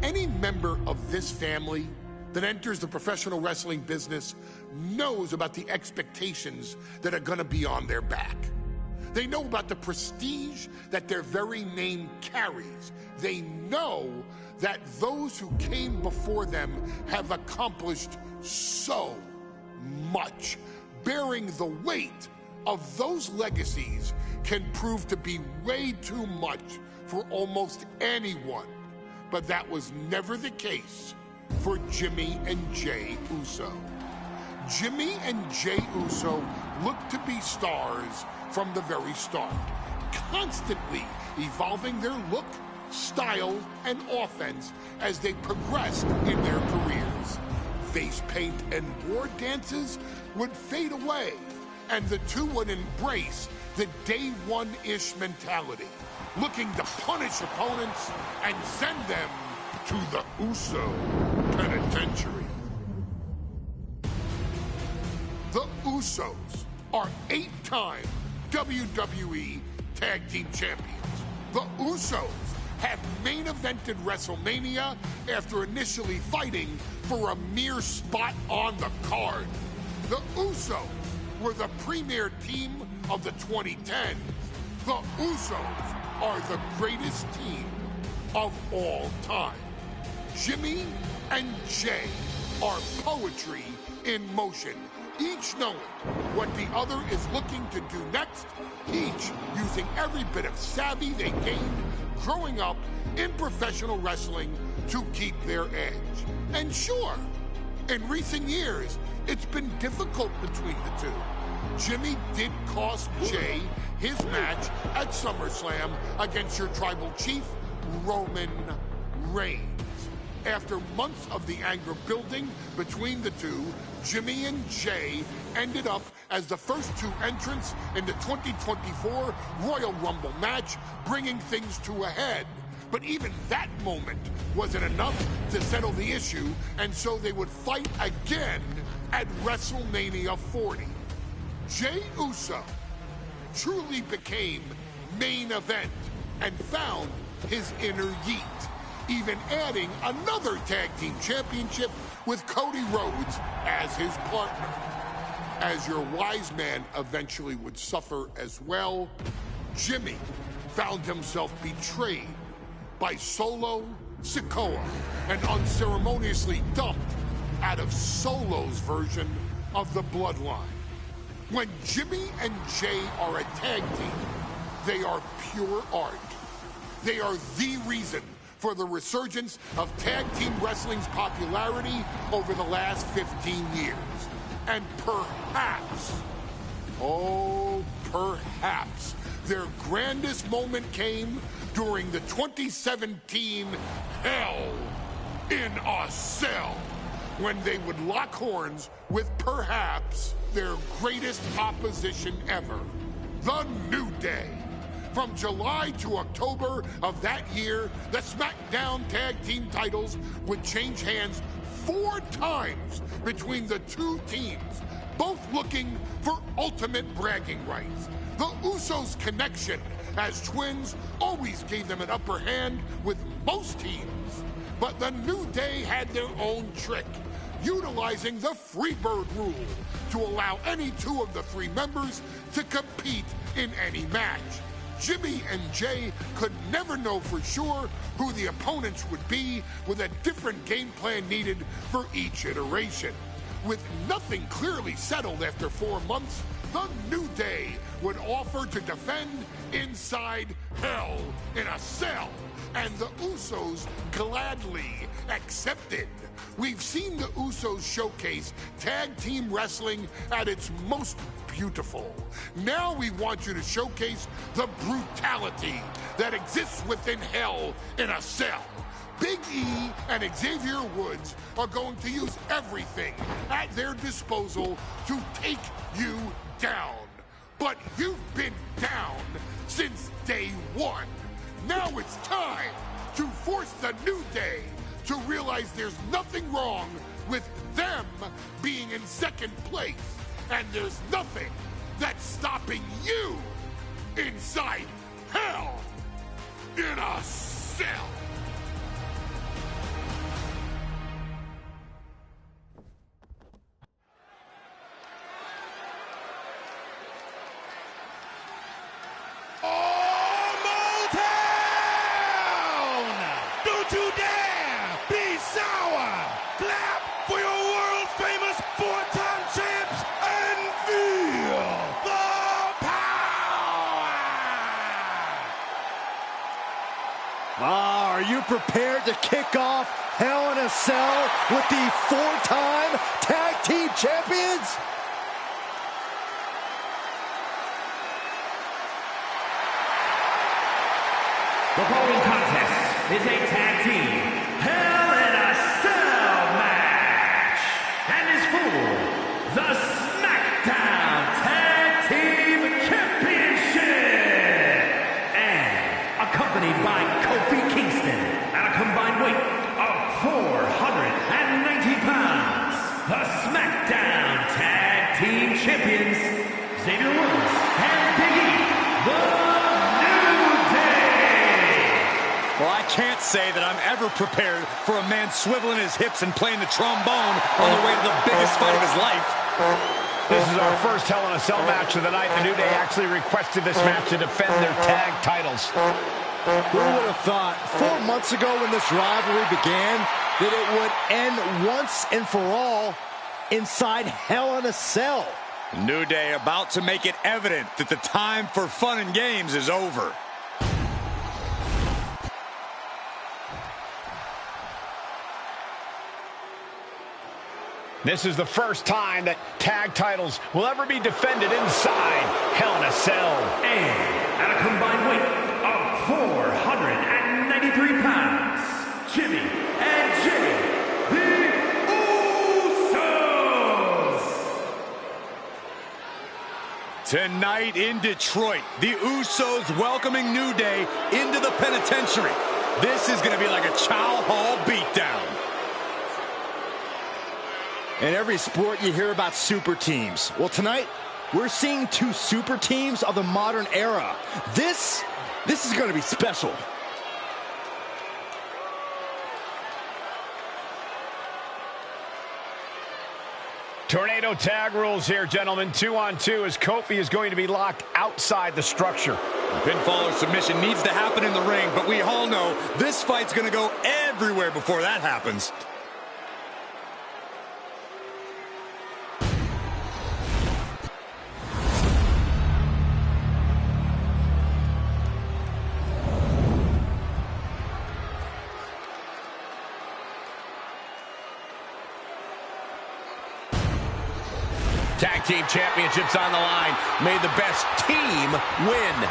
Any member of this family that enters the professional wrestling business knows about the expectations that are going to be on their back. They know about the prestige that their very name carries. They know that those who came before them have accomplished so much. Bearing the weight of those legacies can prove to be way too much for almost anyone. But that was never the case for Jimmy and Jey Uso. Jimmy and Jey Uso looked to be stars from the very start, constantly evolving their look, style, and offense as they progressed in their careers. Face paint and war dances would fade away, and the two would embrace the day one-ish mentality, looking to punish opponents and send them to the Uso penitentiary. The Usos are 8-time WWE Tag Team Champions. The Usos have main evented WrestleMania after initially fighting for a mere spot on the card. The Usos were the premier team of the 2010s. The Usos are the greatest team of all time. Jimmy and Jey are poetry in motion, each knowing what the other is looking to do next, each using every bit of savvy they gained growing up in professional wrestling to keep their edge. And sure, in recent years, it's been difficult between the two. Jimmy did cost Jey his match at SummerSlam against your tribal chief, Roman Reigns. After months of the anger building between the two, Jimmy and Jey ended up as the first two entrants in the 2024 Royal Rumble match, bringing things to a head. But even that moment wasn't enough to settle the issue, and so they would fight again at WrestleMania 40. Jey Uso truly became main event and found his inner yeet, even adding another tag team championship with Cody Rhodes as his partner. As your wise man eventually would suffer as well, Jimmy found himself betrayed by Solo Sikoa and unceremoniously dumped out of Solo's version of the Bloodline. When Jimmy and Jey are a tag team, they are pure art. They are the reason for the resurgence of tag team wrestling's popularity over the last 15 years. And perhaps, oh, perhaps, their grandest moment came during the 2017 Hell in a Cell, when they would lock horns with perhaps their greatest opposition ever, The New Day. From July to October of that year, the SmackDown Tag Team titles would change hands 4 times between the two teams, both looking for ultimate bragging rights. The Usos' connection as twins always gave them an upper hand with most teams. But the New Day had their own trick, utilizing the Freebird rule to allow any 2 of the 3 members to compete in any match. Jimmy and Jey could never know for sure who the opponents would be, with a different game plan needed for each iteration. With nothing clearly settled after 4 months, the New Day would offer to defend inside Hell in a Cell, and the Usos gladly accepted. We've seen the Usos showcase tag team wrestling at its most beautiful. Now we want you to showcase the brutality that exists within Hell in a Cell. Big E and Xavier Woods are going to use everything at their disposal to take you down. But you've been down since day one. Now it's time to force the New Day to realize there's nothing wrong with them being in second place, and there's nothing that's stopping you inside Hell in a Cell. prepared to kick off Hell in a Cell with the 4-time tag team champions? The following contest is a tag team Hell in a Cell match and is for the SmackDown Tag Team Championship and accompanied by Kofi Kingston at a combined weight of 490 pounds. The SmackDown Tag Team Champions, Xavier Woods and Big E, the Well, I can't say that I'm ever prepared for a man swiveling his hips and playing the trombone on the way to the biggest fight of his life. This is our first Hell in a Cell match of the night. The New Day actually requested this match to defend their tag titles. Who would have thought 4 months ago when this rivalry began that it would end once and for all inside Hell in a Cell? New Day about to make it evident that the time for fun and games is over. This is the first time that tag titles will ever be defended inside Hell in a Cell. And at a combined weight of 493 pounds, Jimmy and Jay, the Usos! Tonight in Detroit, the Usos welcoming New Day into the penitentiary. This is going to be like a Chow Hall beatdown. In every sport, you hear about super teams. Well, tonight, we're seeing 2 super teams of the modern era. This is going to be special. Tornado tag rules here, gentlemen. 2-on-2 as Kofi is going to be locked outside the structure. Pinfall or submission needs to happen in the ring, but we all know this fight's going to go everywhere before that happens. Tag Team Championships on the line. May the best team win.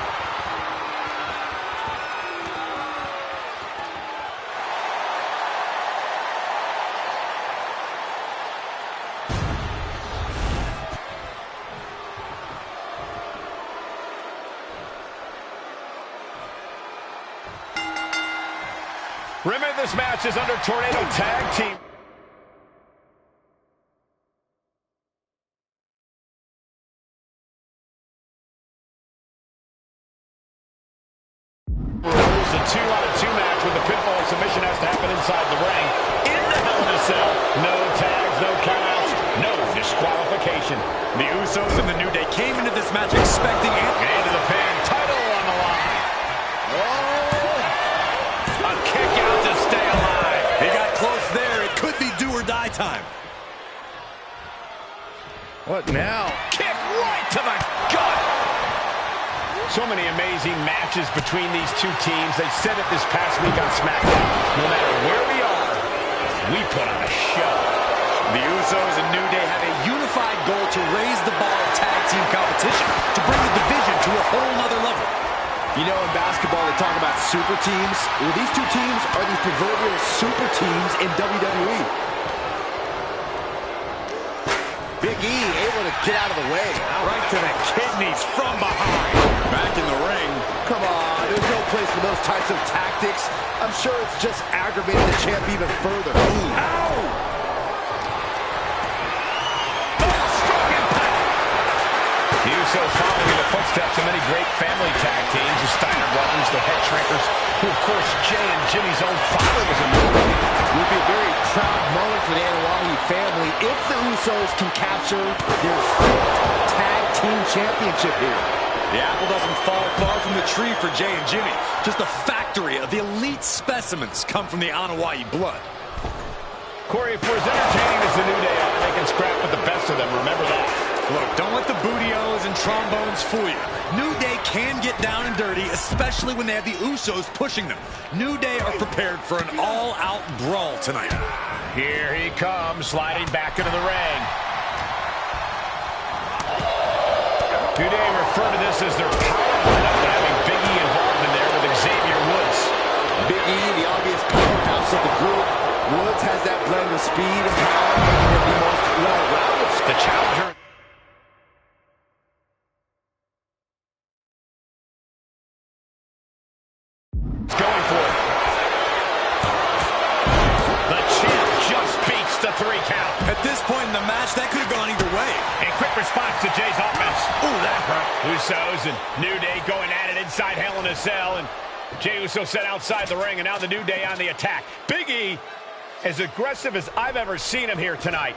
Remember, this match is under Tornado Tag Team. It's a 2-on-2 match with the pinfall and submission has to happen inside the ring. In the Hell in a Cell, no tags, no countouts, no disqualification. The Usos and the New Day came into this match expecting into the pin, title on the line. Oh! A kick out to stay alive. He got close there. It could be do or die time. What now? Kick right to the gut. So many amazing matches between these 2 teams. They said it this past week on SmackDown. No matter where we are, we put on a show. The Usos and New Day have a unified goal to raise the bar of tag team competition, to bring the division to a whole nother level. You know, in basketball, they talk about super teams. Well, these 2 teams are the proverbial super teams in WWE. Big E able to get out of the way. Right to the kidneys from behind. Back in the ring. Come on, there's no place for those types of tactics. I'm sure it's just aggravating the champ even further. Ow! The Usos following in the footsteps of many great family tag teams, the Steiner brothers, the Head Shrinkers, who of course Jay and Jimmy's own father was a member. It would be a very proud moment for the Anoa'i family if the Usos can capture their 5th tag team championship here. The apple doesn't fall far from the tree for Jay and Jimmy. Just a factory of the elite specimens come from the Anoa'i blood. Corey, if we're as entertaining as the New Day are, they can scrap with the best of them. Remember that. Look, don't let the booty-os and trombones fool you. New Day can get down and dirty, especially when they have the Usos pushing them. New Day are prepared for an all-out brawl tonight. Here he comes, sliding back into the ring. New Day refer to this as their power lineup, having Big E involved in there with Xavier Woods. Big E, the obvious powerhouse of the group. Woods has that blend of speed and power, making him the most well-rounded. The challenger. Going for it. The champ just beats the 3 count. At this point in the match, that could have gone either way. A quick response to Jay's offense. Ooh, that hurt. Usos and New Day going at it inside Hell in a Cell, and Jey Uso set outside the ring, and now the New Day on the attack. Big E, as aggressive as I've ever seen him here tonight.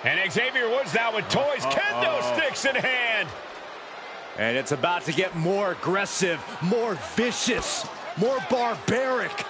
And Xavier Woods now with toys, kendo sticks in hand. And it's about to get more aggressive, more vicious, more barbaric.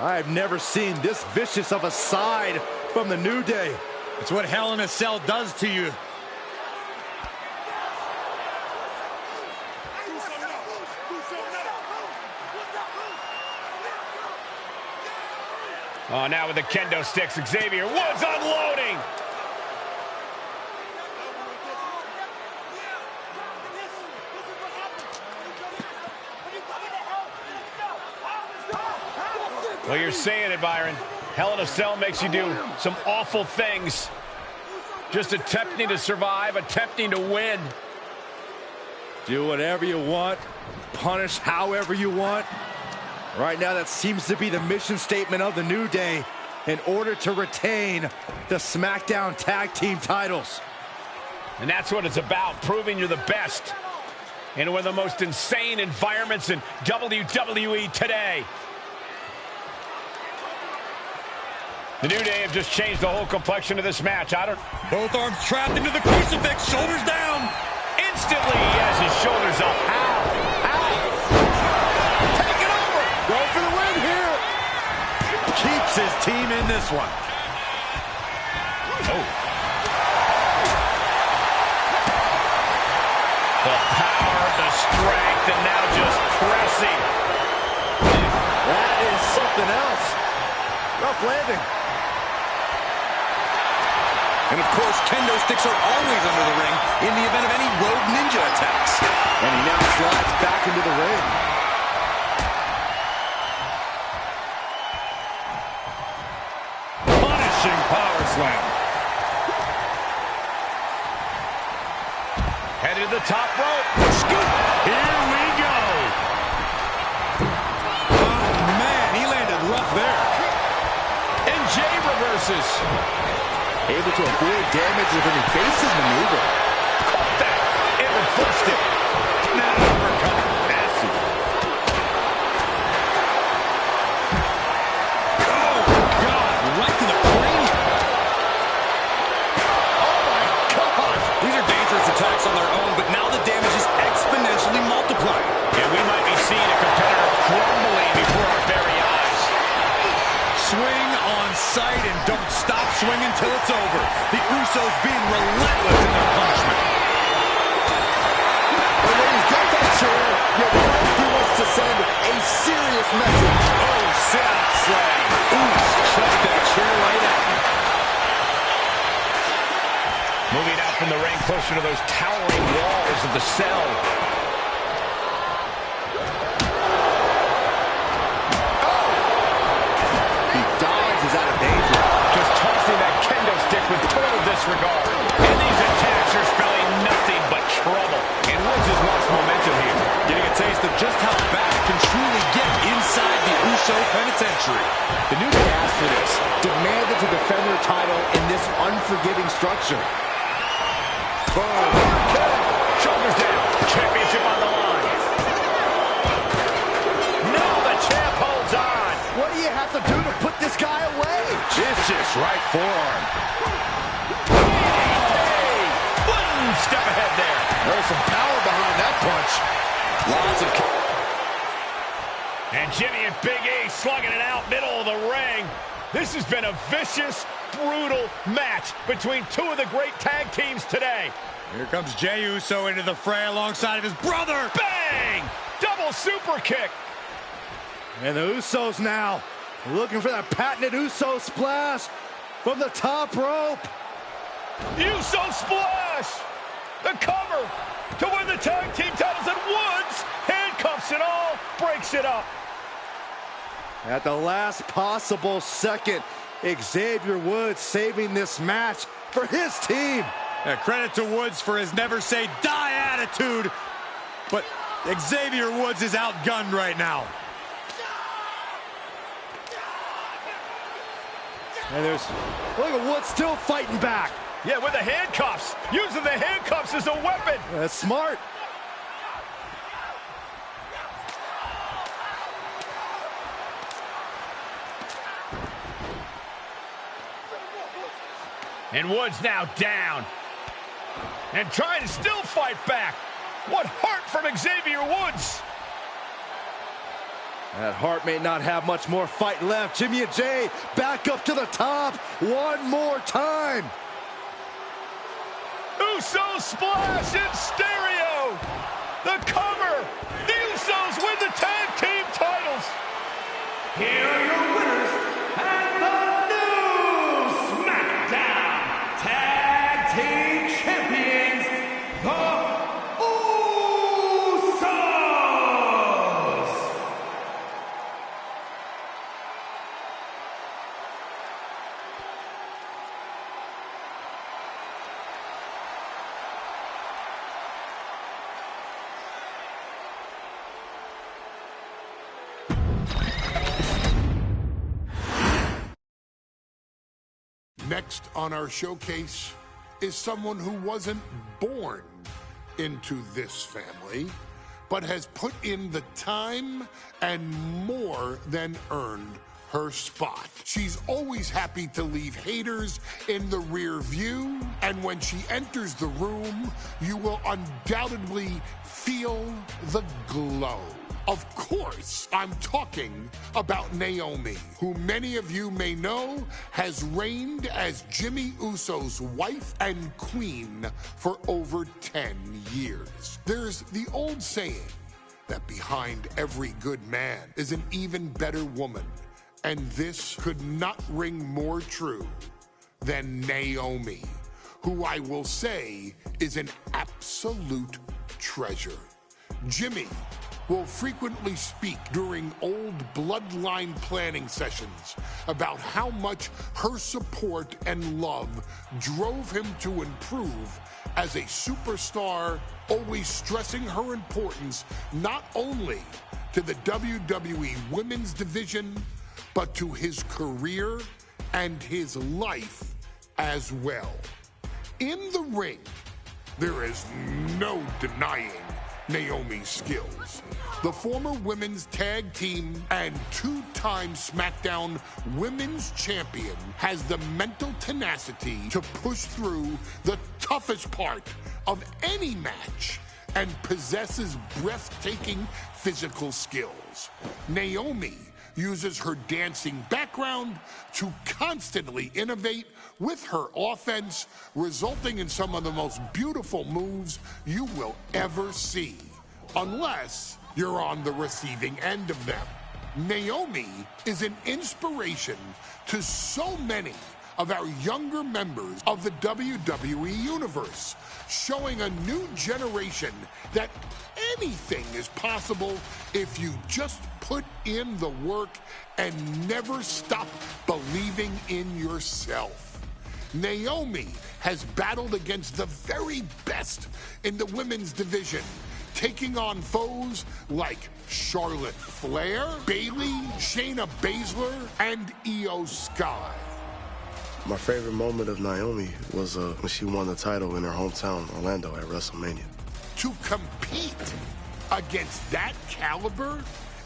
I've never seen this vicious of a side from the New Day. It's what Hell in a Cell does to you. Oh, now with the kendo sticks, Xavier Woods unloading. Well, you're saying it, Byron. Hell in a Cell makes you do some awful things. Just attempting to survive, attempting to win. Do whatever you want, punish however you want. Right now, that seems to be the mission statement of the New Day in order to retain the SmackDown Tag Team titles. And that's what it's about, proving you're the best in one of the most insane environments in WWE today. The New Day have just changed the whole complexion of this match. Both arms trapped into the crucifix, shoulders down. Instantly, he has his shoulders up. Take it over. Go for the win here. Keeps his team in this one. Oh. The power, the strength, and now just pressing. That is something else. Rough landing. And of course, kendo sticks are always under the ring in the event of any rogue ninja attacks. And he now slides back into the ring. Punishing power slam. Headed to the top rope. Scoop. Here we go. Oh, man, he landed rough there. And Jey reverses. Able to avoid damage with an evasive maneuver. Caught that. It reversed it. Now uppercut. Massive. Oh, God. Right to the cranium. Oh, my God. These are dangerous attacks on their own, but now the damage is exponentially multiplying. And we might be seeing a competitor crumbling before our very eyes. Swing on sight and don't stop swinging till it's over. The Usos being relentless in their punishment. And when he's got that chair, you know he wants to send a serious message. Oh, sad slam. Ooh, chucked that chair right out. Moving out from the ring closer to those towering walls of the cell. With total disregard. And these attacks are spelling nothing but trouble. And Woods has lost momentum here. Getting a taste of just how bad it can truly get inside the Uso penitentiary. The New Day asked for this, demanded to defend defend their title in this unforgiving structure. Boom. Shoulders down. Championship on the line. Now the champ holds on. What do you have to do to put this guy away? Vicious right forearm. Hey, one step ahead there. There's some power behind that punch. Lots of... And Jimmy and Big E slugging it out middle of the ring. This has been a vicious, brutal match between two of the great tag teams today. Here comes Jey Uso into the fray alongside of his brother. Bang! Double super kick. And the Usos now looking for that patented Uso splash from the top rope. Uso splash. The cover to win the tag team titles, and Woods handcuffs it all, breaks it up. At the last possible second, Xavier Woods saving this match for his team. Credit to Woods for his never say die attitude, but Xavier Woods is outgunned right now. And look at Woods still fighting back. Yeah, with the handcuffs, using the handcuffs as a weapon. That's smart. And Woods now down. And trying to still fight back. What heart from Xavier Woods. That Hart may not have much more fight left. Jimmy and Jey back up to the top one more time. Uso splash in stereo. The cover. The Usos win the tag team titles. Here are your winners and the new SmackDown Tag Team Champions, the Usos. Next on our showcase is someone who wasn't born into this family, but has put in the time and more than earned her spot. She's always happy to leave haters in the rear view, and when she enters the room, you will undoubtedly feel the glow. Of course, I'm talking about Naomi, who many of you may know has reigned as Jimmy Uso's wife and queen for over 10 years. There's the old saying that behind every good man is an even better woman, and this could not ring more true than Naomi, who I will say is an absolute treasure. Jimmy will frequently speak during old bloodline planning sessions about how much her support and love drove him to improve as a superstar, always stressing her importance not only to the WWE Women's Division, but to his career and his life as well. In the ring, there is no denying Naomi's skills. The former women's tag team and two-time SmackDown Women's Champion has the mental tenacity to push through the toughest part of any match and possesses breathtaking physical skills. Naomi uses her dancing background to constantly innovate with her offense, resulting in some of the most beautiful moves you will ever see, unless you're on the receiving end of them. Naomi is an inspiration to so many of our younger members of the WWE Universe, showing a new generation that anything is possible if you just put in the work and never stop believing in yourself. Naomi has battled against the very best in the women's division, taking on foes like Charlotte Flair, Bayley, Shayna Baszler, and Io Sky. My favorite moment of Naomi was when she won the title in her hometown, Orlando, at WrestleMania. To compete against that caliber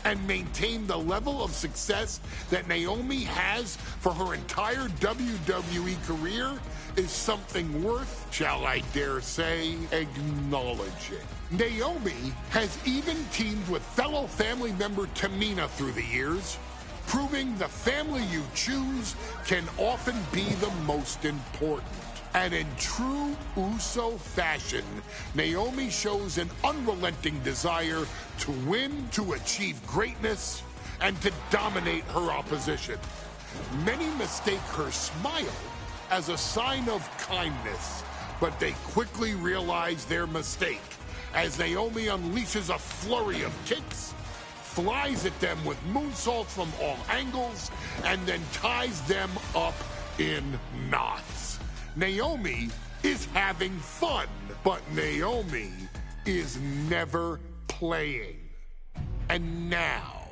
and maintain the level of success that Naomi has for her entire WWE career is something worth, shall I dare say, acknowledging. Naomi has even teamed with fellow family member Tamina through the years, proving the family you choose can often be the most important. And in true Uso fashion, Naomi shows an unrelenting desire to win, to achieve greatness, and to dominate her opposition. Many mistake her smile as a sign of kindness, but they quickly realize their mistake as Naomi unleashes a flurry of kicks, flies at them with moonsaults from all angles, and then ties them up in knots. Naomi is having fun, but Naomi is never playing. And now,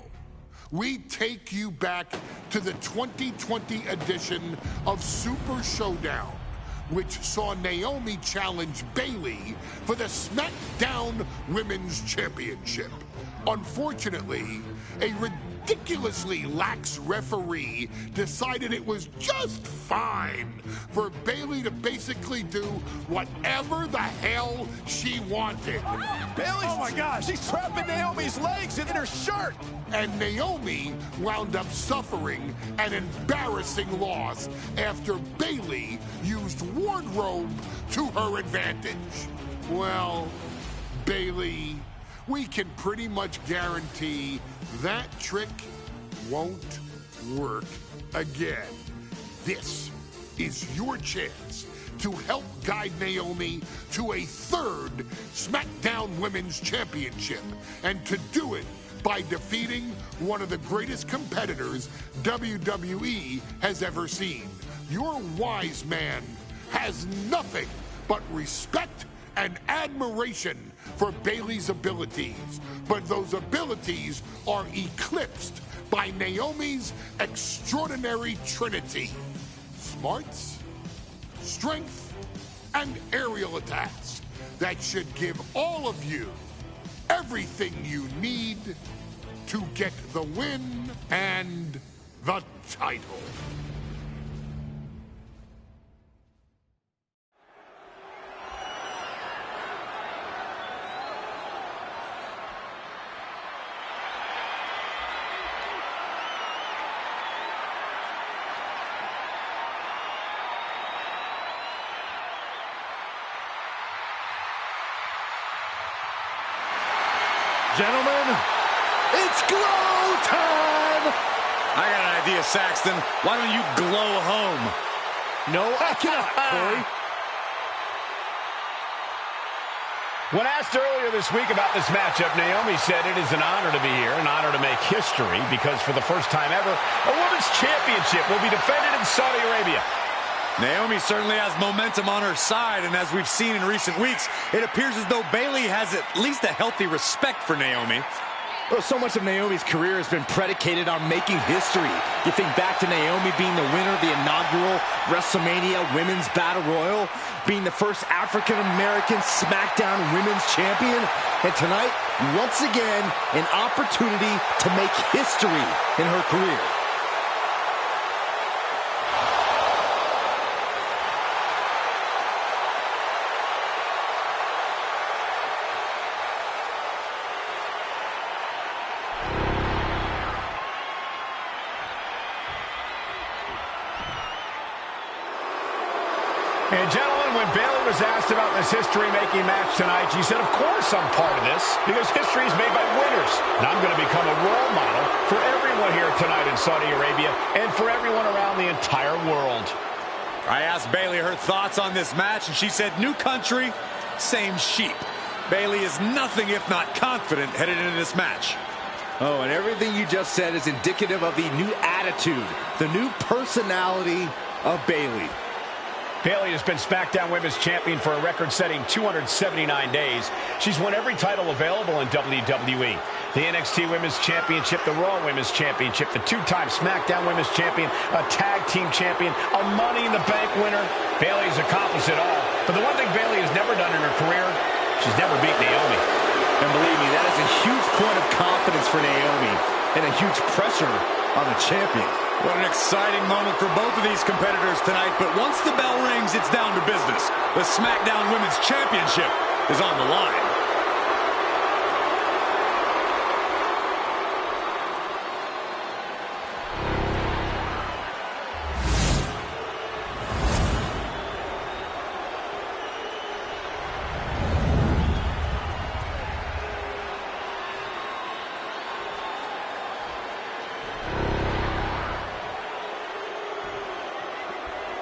we take you back to the 2020 edition of Super Showdown, which saw Naomi challenge Bayley for the SmackDown Women's Championship. Unfortunately, a ridiculously lax referee decided it was just fine for Bayley to basically do whatever the hell she wanted. Bayley, oh my gosh, she's trapping Naomi's legs in her shirt. And Naomi wound up suffering an embarrassing loss after Bayley used wardrobe to her advantage. Well, Bayley, we can pretty much guarantee that trick won't work again. This is your chance to help guide Naomi to a third SmackDown Women's Championship, and to do it by defeating one of the greatest competitors WWE has ever seen. Your wise man has nothing but respect and admiration for Bayley's abilities, but those abilities are eclipsed by Naomi's extraordinary trinity: smarts, strength, and aerial attacks that should give all of you everything you need to get the win and the title. Gentlemen, it's glow time! I got an idea, Saxton. Why don't you glow home? No, I cannot, Corey. When asked earlier this week about this matchup, Naomi said it is an honor to be here, an honor to make history, because for the first time ever, a women's championship will be defended in Saudi Arabia. Naomi certainly has momentum on her side, and as we've seen in recent weeks, it appears as though Bayley has at least a healthy respect for Naomi. Well, so much of Naomi's career has been predicated on making history. You think back to Naomi being the winner of the inaugural WrestleMania Women's Battle Royal, being the first African-American SmackDown Women's Champion, and tonight, once again, an opportunity to make history in her career. And gentlemen, when Bayley was asked about this history-making match tonight, she said, of course I'm part of this, because history is made by winners. And I'm going to become a role model for everyone here tonight in Saudi Arabia and for everyone around the entire world. I asked Bayley her thoughts on this match, and she said, new country, same sheep. Bayley is nothing if not confident headed into this match. Oh, and everything you just said is indicative of the new attitude, the new personality of Bayley. Bayley has been SmackDown Women's Champion for a record-setting 279 days. She's won every title available in WWE. The NXT Women's Championship, the Raw Women's Championship, the two-time SmackDown Women's Champion, a Tag Team Champion, a Money in the Bank winner. Bayley's accomplished it all. But the one thing Bayley has never done in her career, she's never beat Naomi. And believe me, that is a huge point of confidence for Naomi and a huge pressure on the champion. What an exciting moment for both of these competitors tonight. But once the bell rings, it's down to business. The SmackDown Women's Championship is on the line.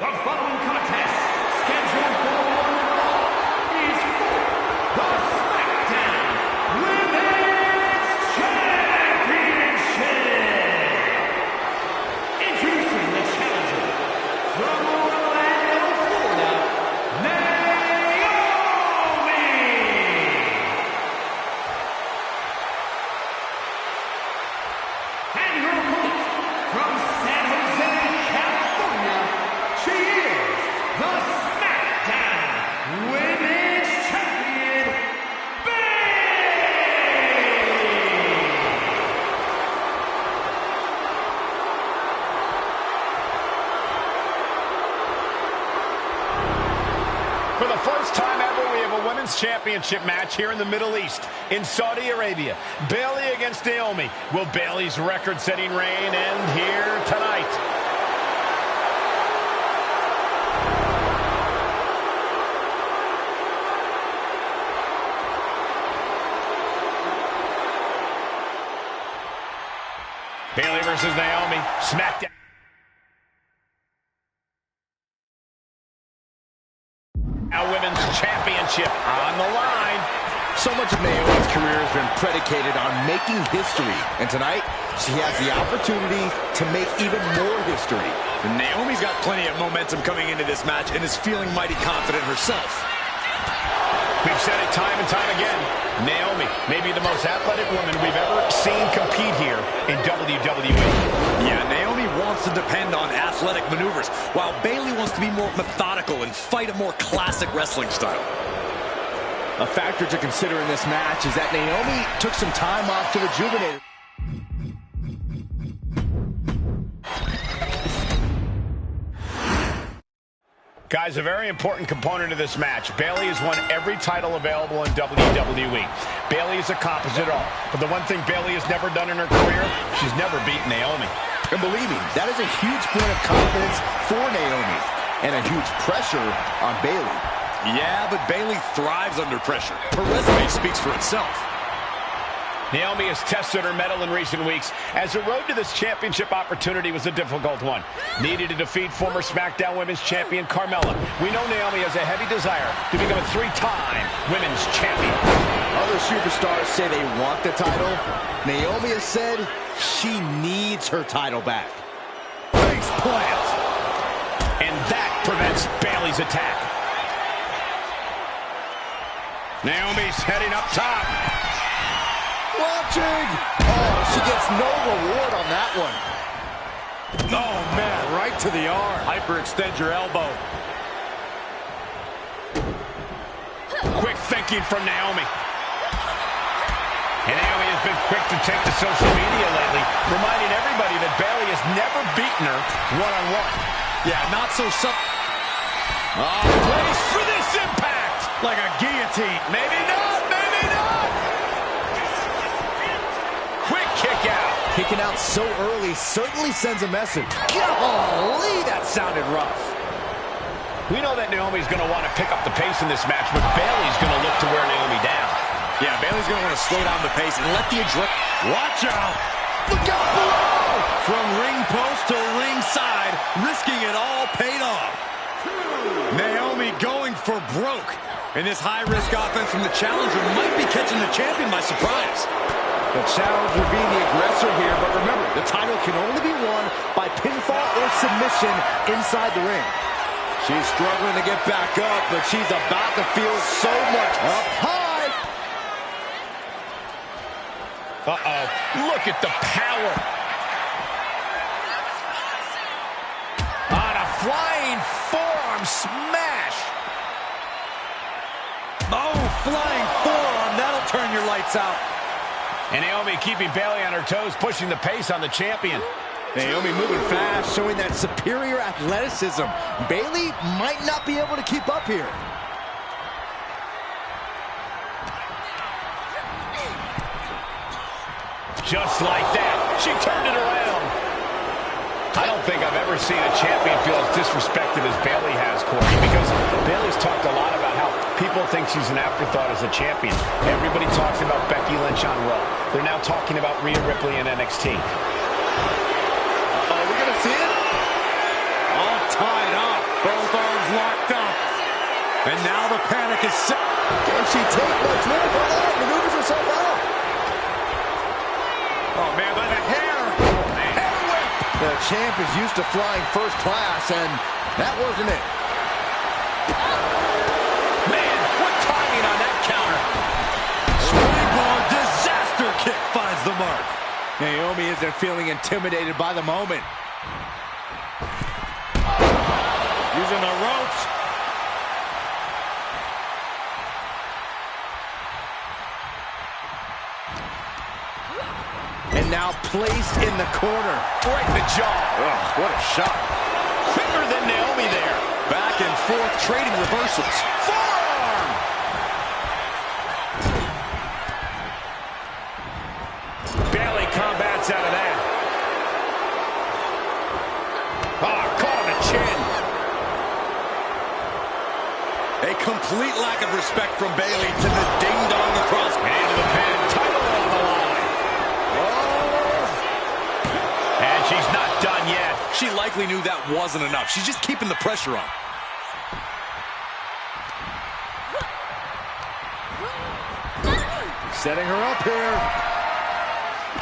The following contest, scheduled for one fall, is for the SmackDown Women's Championship. Introducing the challenger from Orlando, Florida, Naomi. And her opponent from San Jose, California, she is the SmackDown Women's Champion, Bayley! For the first time ever, we have a Women's Championship match here in the Middle East, in Saudi Arabia. Bayley against Naomi. Will Bayley's record-setting reign end here tonight? Bayley versus Naomi. SmackDown. Now Women's Championship on the line. So much of Naomi's career has been predicated on making history. And tonight, she has the opportunity to make even more history. And Naomi's got plenty of momentum coming into this match and is feeling mighty confident herself. We've said it time and time again. Naomi may be the most athletic woman we've ever seen compete here in WWE. Yeah, Naomi wants to depend on athletic maneuvers, while Bayley wants to be more methodical and fight a more classic wrestling style. A factor to consider in this match is that Naomi took some time off to rejuvenate. Guys, a very important component of this match. Bayley has won every title available in WWE. Bayley has accomplished it all. But the one thing Bayley has never done in her career, she's never beaten Naomi. And believe me, that is a huge point of confidence for Naomi and a huge pressure on Bayley. Yeah, but Bayley thrives under pressure. Her resume speaks for itself. Naomi has tested her mettle in recent weeks, as the road to this championship opportunity was a difficult one. Needed to defeat former SmackDown Women's Champion Carmella. We know Naomi has a heavy desire to become a three-time Women's Champion. Other superstars say they want the title. Naomi has said she needs her title back. Face plant. And that prevents Bayley's attack. Naomi's heading up top. Watching! Oh, she gets no reward on that one. Oh, man, right to the arm. Hyperextend your elbow. Quick thinking from Naomi. And Naomi has been quick to take to social media lately, reminding everybody that Bayley has never beaten her one-on-one. Yeah, not so Place for this impact! like a guillotine. Maybe not, maybe not! Quick kick out. Kicking out so early certainly sends a message. Golly, that sounded rough. We know that Naomi's going to want to pick up the pace in this match, but Bayley's going to look to wear Naomi down. Yeah, Bayley's going to want to slow down the pace and let the adrenaline. Watch out! Look out below! From ring post to ringside, risking it all paid off. Naomi going for broke. And this high-risk offense from the challenger might be catching the champion by surprise. The challenger being the aggressor here, but remember, the title can only be won by pinfall or submission inside the ring. She's struggling to get back up, but she's about to feel so much Up high. Uh-oh. Look at the power. On a flying forearm smash. Oh, flying forearm. That'll turn your lights out. And Naomi keeping Bayley on her toes, pushing the pace on the champion. Naomi moving fast, showing that superior athleticism. Bayley might not be able to keep up here. Just like that, she turned it around. I don't think I've ever seen a champion feel as disrespected as Bayley has, Corey, because Bayley's talked a lot about how people think she's an afterthought as a champion. Everybody talks about Becky Lynch on Raw. They're now talking about Rhea Ripley in NXT. Uh-oh, we're going to see it? All tied up. Both arms locked up. And now the panic is set. Can she take much more? Maneuvers herself out. Oh, man, by the hair. Hair whip. The champ is used to flying first class, and that wasn't it. Man, what timing on that counter. Springboard disaster kick finds the mark. Naomi isn't feeling intimidated by the moment. Using the ropes. And now placed in the corner. Right in the jaw. Oh, what a shot. Quicker than Naomi there. Back and forth, trading reversals. Forearm! Bayley combats out of that. Ah, caught on the chin. A complete lack of respect from Bayley to the ding-dong across. Into the pin. Title on the line. And she's not done yet. She likely knew that wasn't enough. She's just keeping the pressure on. Setting her up here.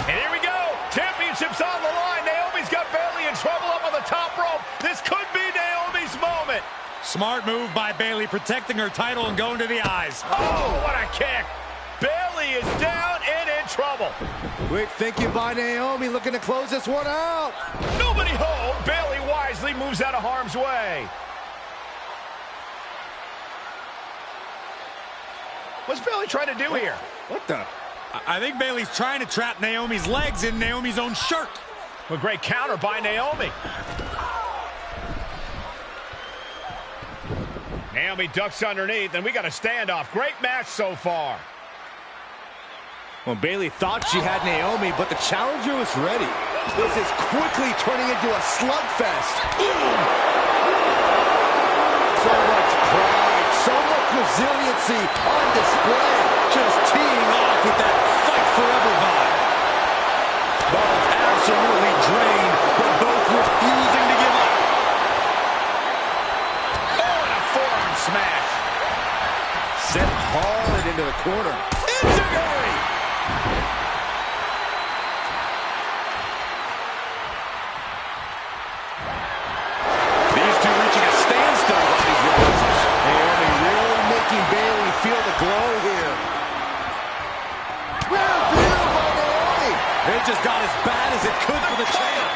And here we go. Championship's on the line. Naomi's got Bayley in trouble up on the top rope. This could be Naomi's moment. Smart move by Bayley, protecting her title and going to the eyes. Oh, what a kick. Bayley is down and in trouble. Quick thinking by Naomi, looking to close this one out. Nobody home. Bayley wisely moves out of harm's way. What's Bayley trying to do here? What the? I think Bayley's trying to trap Naomi's legs in Naomi's own shirt. A great counter by Naomi. Naomi ducks underneath, and we got a standoff. Great match so far. Well, Bayley thought she had Naomi, but the challenger was ready. This is quickly turning into a slugfest. So much pride, so much resiliency on display. Just teeing off with that fight forever vibe. Both absolutely drained, but both refusing to give up. Oh, and a forearm smash. Set hard into the corner. Enzuigiri! These two reaching a standstill on these reversals. Naomi really making Bayley feel the glow here. Rear view by Naomi. It just got as bad as it could for the champ.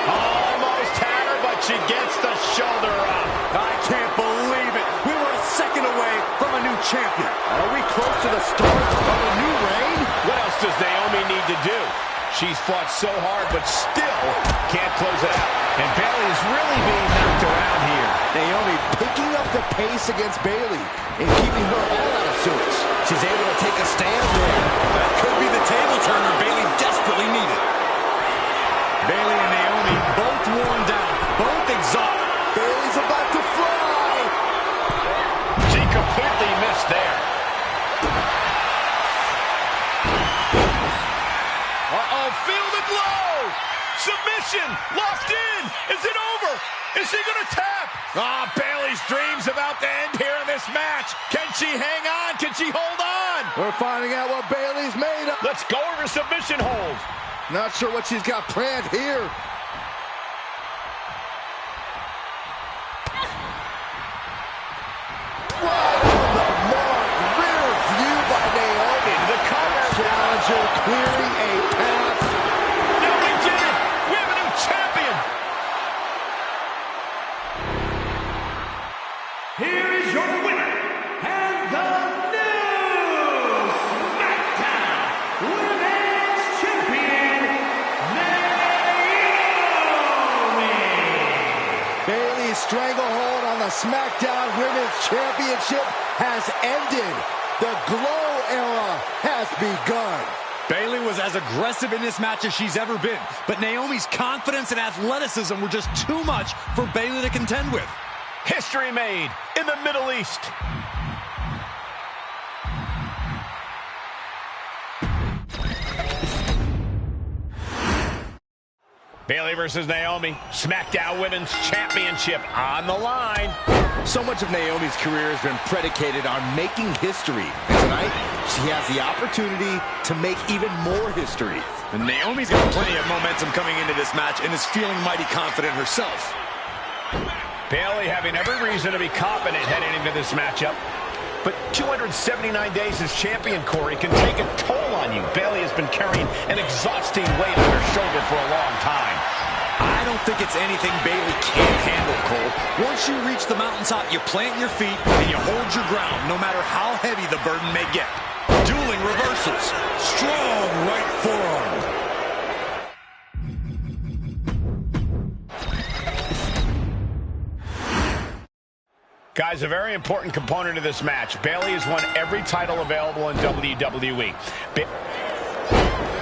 Almost had her, but she gets the shoulder up. I can't believe it. We were a second away from a new champion. Are we close to the start of a new reign? What else does Naomi need to do? She's fought so hard, but still can't close it out. And Bayley is really being knocked around here. Naomi picking up the pace against Bayley and keeping her all out of sorts. She's able to take a stand there. That could be the table turner Bayley desperately needed. Bayley and Naomi both worn down, both exhausted. Bayley's about to fly. She completely missed there. Uh-oh, feel the glow! Submission, locked in. Is it over? Is she gonna tap? Ah, Bayley's dreams about to end here in this match. Can she hang on? Can she hold on? We're finding out what Bayley's made of. Let's go over submission hold. Not sure what she's got planned here. Right on the mark. Rear view by Naomi. Into the Bayley's stranglehold on the SmackDown Women's Championship has ended. The Glow era has begun. Bayley was as aggressive in this match as she's ever been, but Naomi's confidence and athleticism were just too much for Bayley to contend with. History made in the Middle East. Bayley versus Naomi, SmackDown Women's Championship on the line. So much of Naomi's career has been predicated on making history. And tonight, she has the opportunity to make even more history. And Naomi's got plenty of momentum coming into this match and is feeling mighty confident herself. Bayley having every reason to be confident heading into this matchup. But 279 days as champion, Corey, can take a toll on you. Bayley has been carrying an exhausting weight on her shoulder for a long time. I don't think it's anything Bayley can't handle, Cole. Once you reach the mountaintop, you plant your feet and you hold your ground, no matter how heavy the burden may get. Dueling reversals. Strong right forearm. Guys, a very important component of this match. Bayley has won every title available in WWE.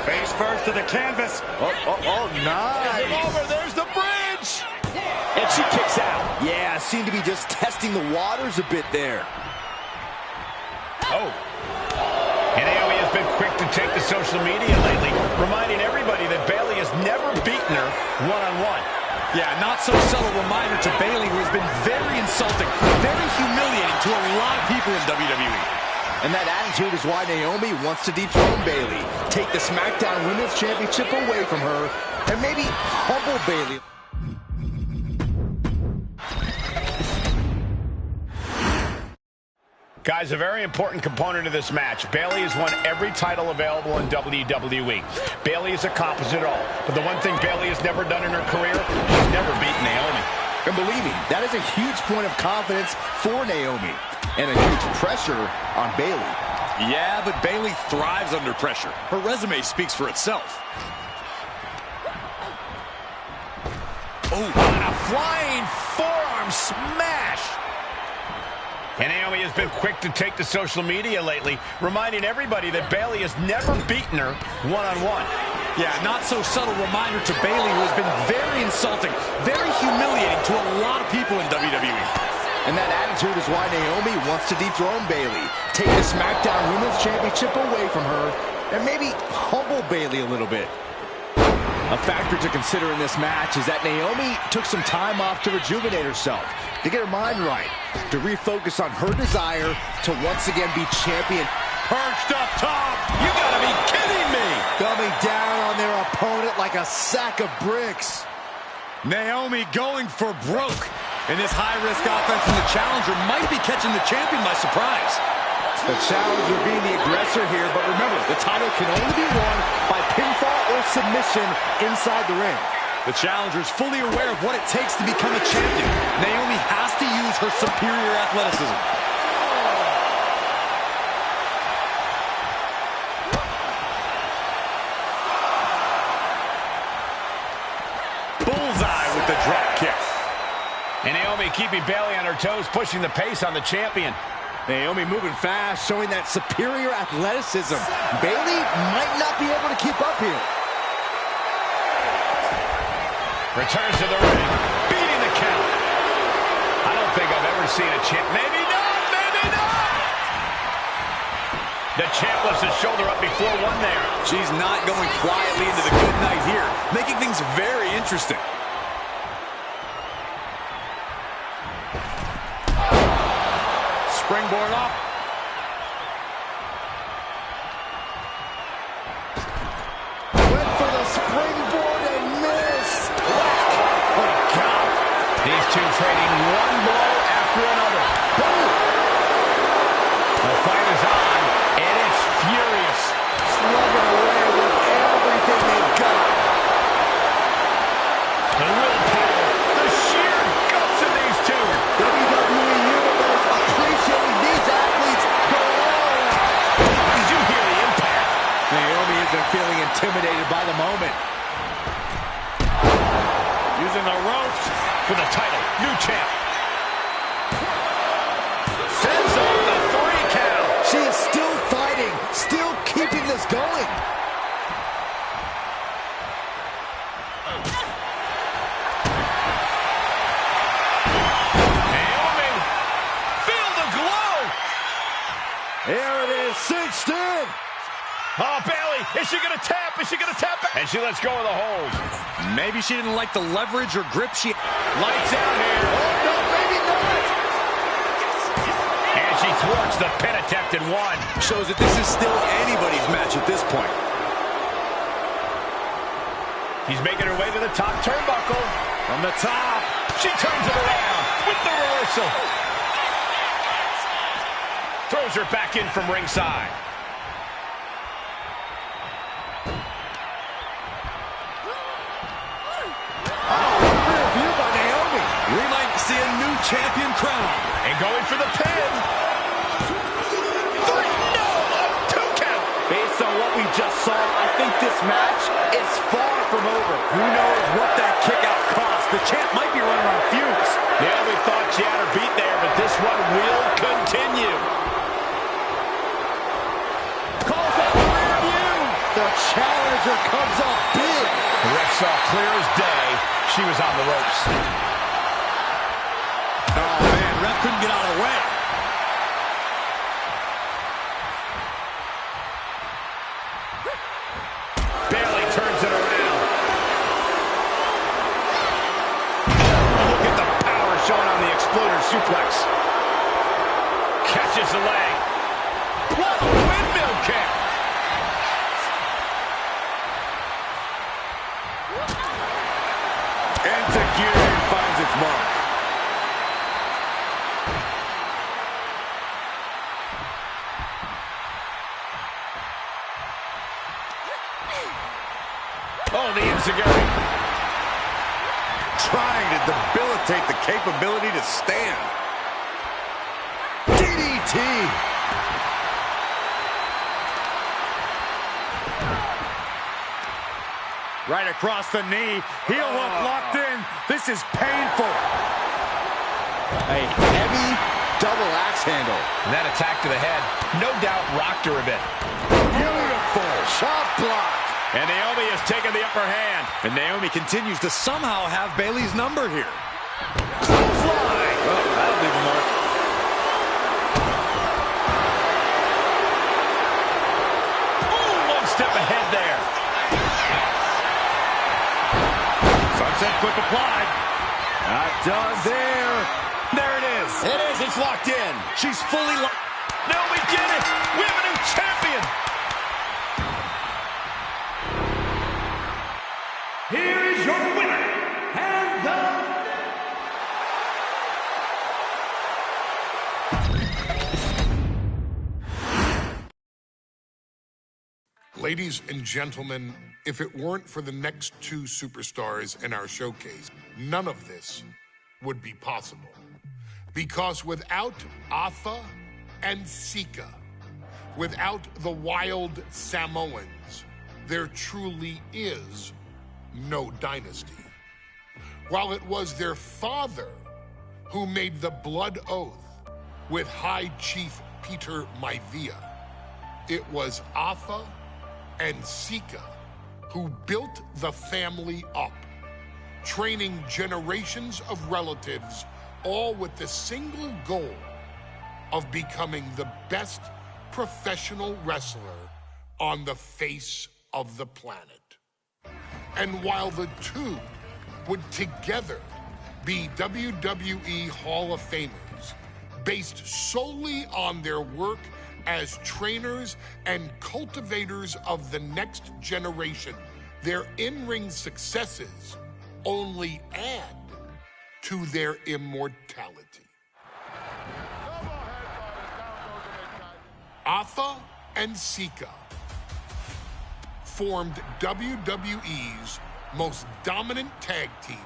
Face first to the canvas. Oh, nice. Over, there's the bridge. And she kicks out. Yeah, seemed to be just testing the waters a bit there. Oh. And Naomi has been quick to take to social media lately, reminding everybody that Bayley has never beaten her one-on-one. Yeah, not so subtle reminder to Bayley, who has been very insulting, very humiliating to a lot of people in WWE. And that attitude is why Naomi wants to dethrone Bayley, take the SmackDown Women's Championship away from her, and maybe humble Bayley. Guys, a very important component of this match. Bayley has won every title available in WWE. Bayley has accomplished it all. But the one thing Bayley has never done in her career, she's never beaten Naomi. And believe me, that is a huge point of confidence for Naomi. And a huge pressure on Bayley. Yeah, but Bayley thrives under pressure. Her resume speaks for itself. Oh, and a flying forearm smash. And Naomi has been quick to take to social media lately, reminding everybody that Bayley has never beaten her one-on-one. Yeah, not so subtle reminder to Bayley, who has been very insulting, very humiliating to a lot of people in WWE. And that attitude is why Naomi wants to dethrone Bayley, take the SmackDown Women's Championship away from her, and maybe humble Bayley a little bit. A factor to consider in this match is that Naomi took some time off to rejuvenate herself, to get her mind right, to refocus on her desire to once again be champion. Perched up top! You gotta be kidding me! Coming down on their opponent like a sack of bricks. Naomi going for broke. And this high-risk offense from the challenger might be catching the champion by surprise. The challenger being the aggressor here, but remember, the title can only be won by pinfall or submission inside the ring. The challenger is fully aware of what it takes to become a champion. Naomi has to use her superior athleticism. Bullseye with the drop kick. And Naomi keeping Bayley on her toes, pushing the pace on the champion. Naomi moving fast, showing that superior athleticism. Bayley might not be able to keep up here. Returns to the ring, beating the count. I don't think I've ever seen a champ. Maybe not, maybe not. The champ lifts his shoulder up before one there. She's not going quietly into the good night here, making things very interesting. Springboard off. Went for the springboard and missed. Oh, God. These two trading one blow after another. Boom. The fight is on, and it's furious. Slugging away with everything they've got. The willpower, the sheer guts of these two. WWE Universe appreciating these athletes going all out. Did you hear the impact? Naomi isn't feeling intimidated by the moment. Using the ropes for the title. New champ. Sends off the 3 count. She is still fighting, still keeping this going. Naomi, feel the glow. Here it is, cinched in. Oh, Bayley, is she going to tap? Is she going to tap? And she lets go of the hold. Maybe she didn't like the leverage or grip she... Lights out here. Oh, no, maybe not. And she thwarts the pin attempt in 1. Shows that this is still anybody's match at this point. She's making her way to the top turnbuckle. From the top. She turns it around with the reversal. Throws her back in from ringside. We might see a new champion crowned. And going for the pin. 3, no, a 2 count. Based on what we just saw, I think this match is far from over. Who knows what that kick out cost? The champ might be running on fumes. Yeah, we thought she had her beat there, but this one will continue. Calls out the rear view. The challenger comes up big. The ref saw clear as day she was on the ropes. Oh, man, ref couldn't get out of the way. Bayley turns it around. Look at the power shown on the exploder suplex. Catches the leg. What a windmill kick. Enzuigiri finds its mark. Oh, the Enzuigiri. Trying to debilitate the capability to stand. DDT. Right across the knee. Heel hook locked in. This is painful. A heavy double axe handle. And that attack to the head, no doubt rocked her a bit. Beautiful. Shot block. And Naomi has taken the upper hand. And Naomi continues to somehow have Bayley's number here. Clothesline. Oh, that'll leave a mark. Ooh, 1 step ahead there. Sunset flip applied. Not done there. There it is. It is. It's locked in. She's fully locked. No, we did it. We have a new champion. Here is your winner, and Ladies and gentlemen, if it weren't for the next 2 superstars in our showcase, none of this would be possible. Because without Atha and Sika, without the Wild Samoans, there truly is no dynasty. While it was their father who made the blood oath with High Chief Peter Maivia, it was Atha and Sika who built the family up, training generations of relatives, all with the single goal of becoming the best professional wrestler on the face of the planet. And while the two would together be WWE Hall of Famers, based solely on their work as trainers and cultivators of the next generation, their in-ring successes only add to their immortality. Atha and Sika formed WWE's most dominant tag team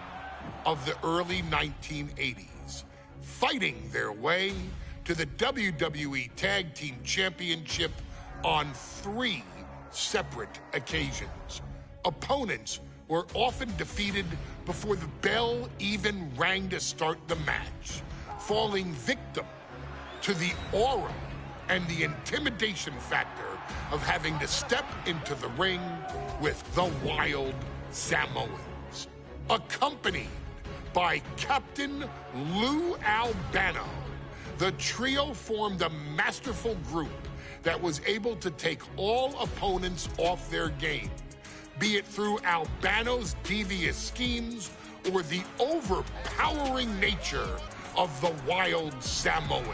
of the early 1980s, fighting their way to the WWE Tag Team Championship on 3 separate occasions. Opponents were often defeated before the bell even rang to start the match, falling victim to the aura and the intimidation factor of having to step into the ring with the Wild Samoans. Accompanied by Captain Lou Albano, the trio formed a masterful group that was able to take all opponents off their game, be it through Albano's devious schemes or the overpowering nature of the Wild Samoans.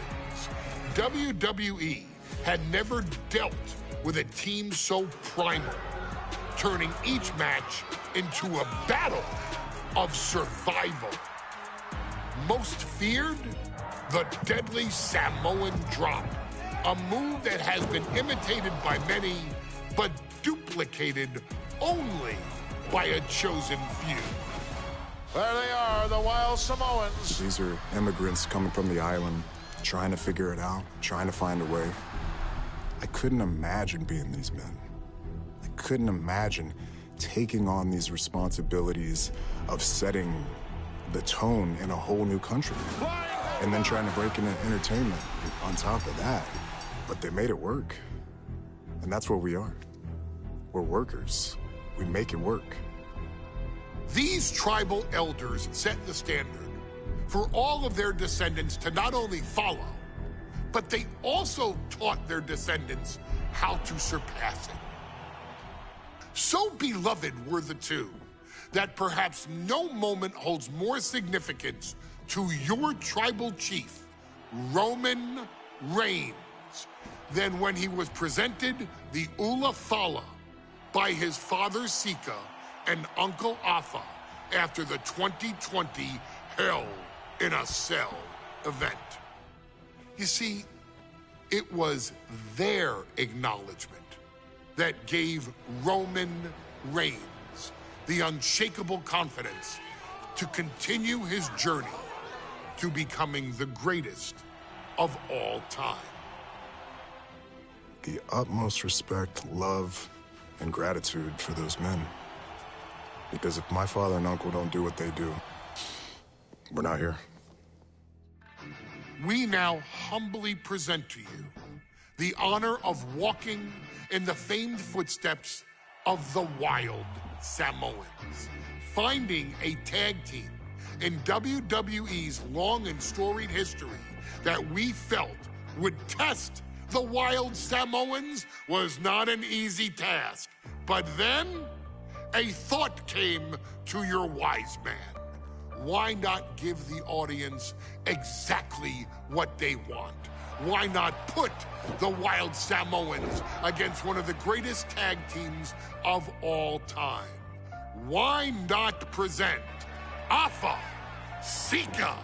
WWE had never dealt with a team so primal, turning each match into a battle of survival. Most feared, the deadly Samoan drop, a move that has been imitated by many, but duplicated only by a chosen few. There they are, the Wild Samoans. These are immigrants coming from the island, trying to figure it out, trying to find a way. I couldn't imagine being these men. I couldn't imagine taking on these responsibilities of setting the tone in a whole new country. And then trying to break into entertainment on top of that. But they made it work. And that's what we are. We're workers. We make it work. These tribal elders set the standard for all of their descendants to not only follow, but they also taught their descendants how to surpass it. So beloved were the two that perhaps no moment holds more significance to your tribal chief, Roman Reigns, than when he was presented the Ula Fala by his father Sika and Uncle Afa after the 2020 Hell in a Cell event. You see, it was their acknowledgement that gave Roman Reigns the unshakable confidence to continue his journey to becoming the greatest of all time. The utmost respect, love, and gratitude for those men. Because if my father and uncle don't do what they do, we're not here. We now humbly present to you the honor of walking in the famed footsteps of the Wild Samoans, finding a tag team in WWE's long and storied history that we felt would test the Wild Samoans was not an easy task. But then, a thought came to your wise man. Why not give the audience exactly what they want? Why not put the Wild Samoans against one of the greatest tag teams of all time? Why not present Afa, Sika,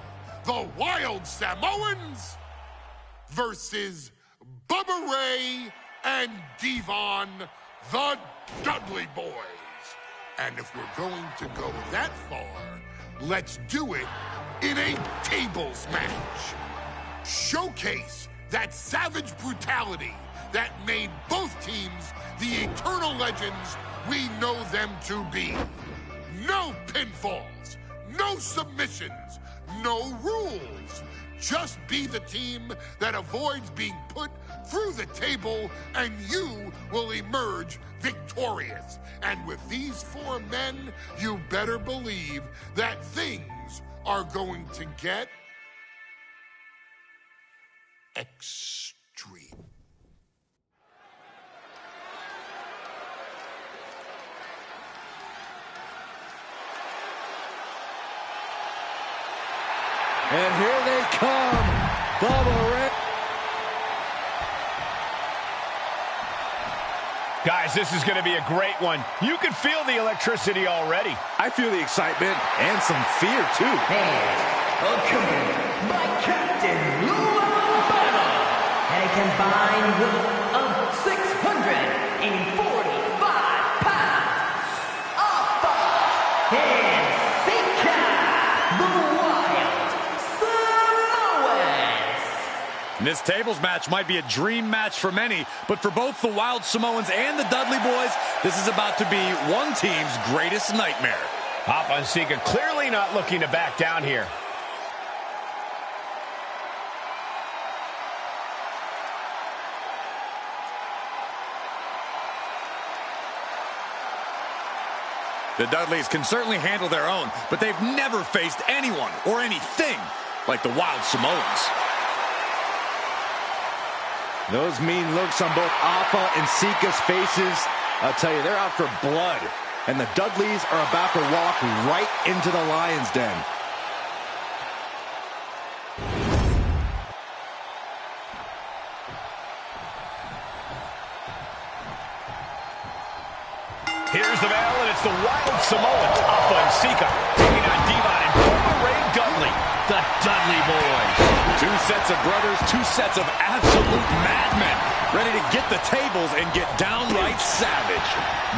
the Wild Samoans versus Bubba Ray and Devon, the Dudley Boys? And if we're going to go that far, let's do it in a tables match. Showcase that savage brutality that made both teams the eternal legends we know them to be. No pinfalls, no submissions, no rules. Just be the team that avoids being put through the table, and you will emerge victorious. And with these four men, you better believe that things are going to get extreme. And here they come, Bubba Ray. Guys, this is going to be a great one. You can feel the electricity already. I feel the excitement and some fear, too. And accompanied by Captain Lou Albano and a combined weight of 645 pounds. Alpha and Sika, the Wild Samoans. And this tables match might be a dream match for many, but for both the Wild Samoans and the Dudley Boys, this is about to be one team's greatest nightmare. Alpha and Sika clearly not looking to back down here. The Dudleys can certainly handle their own, but they've never faced anyone or anything like the Wild Samoans. Those mean looks on both Alpha and Sika's faces. I'll tell you, they're out for blood. And the Dudleys are about to walk right into the lion's den. Here's the bell, and it's the Wild Samoans, Alpha and Sika, taking on Devon and Ray Dudley, the Dudley Boys. Two sets of brothers, two sets of absolute madmen, ready to get the tables and get downright savage.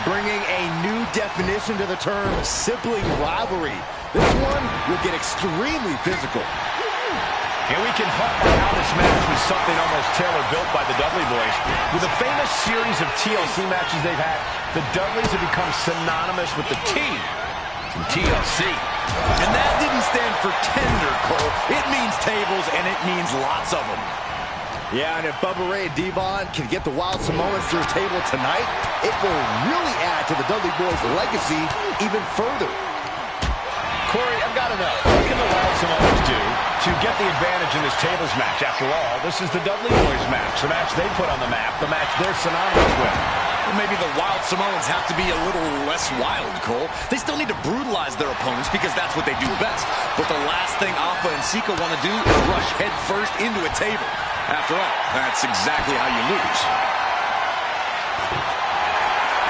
Bringing a new definition to the term sibling rivalry. This one will get extremely physical. And we can hope by how this match was something almost tailor-built by the Dudley Boys. With a famous series of TLC matches they've had, the Dudleys have become synonymous with the T from TLC. And that didn't stand for tender, Cole. It means tables, and it means lots of them. Yeah, and if Bubba Ray and Devon can get the Wild Samoans to the table tonight, it will really add to the Dudley Boys' legacy even further. Corey, I've got to know, what can the Wild Samoans do to get the advantage in this tables match? After all, this is the Dudley Boys match, the match they put on the map, the match they're synonymous with. Well, maybe the Wild Samoans have to be a little less wild, Cole. They still need to brutalize their opponents because that's what they do best. But the last thing Alpha and Sika want to do is rush head first into a table. After all, that's exactly how you lose.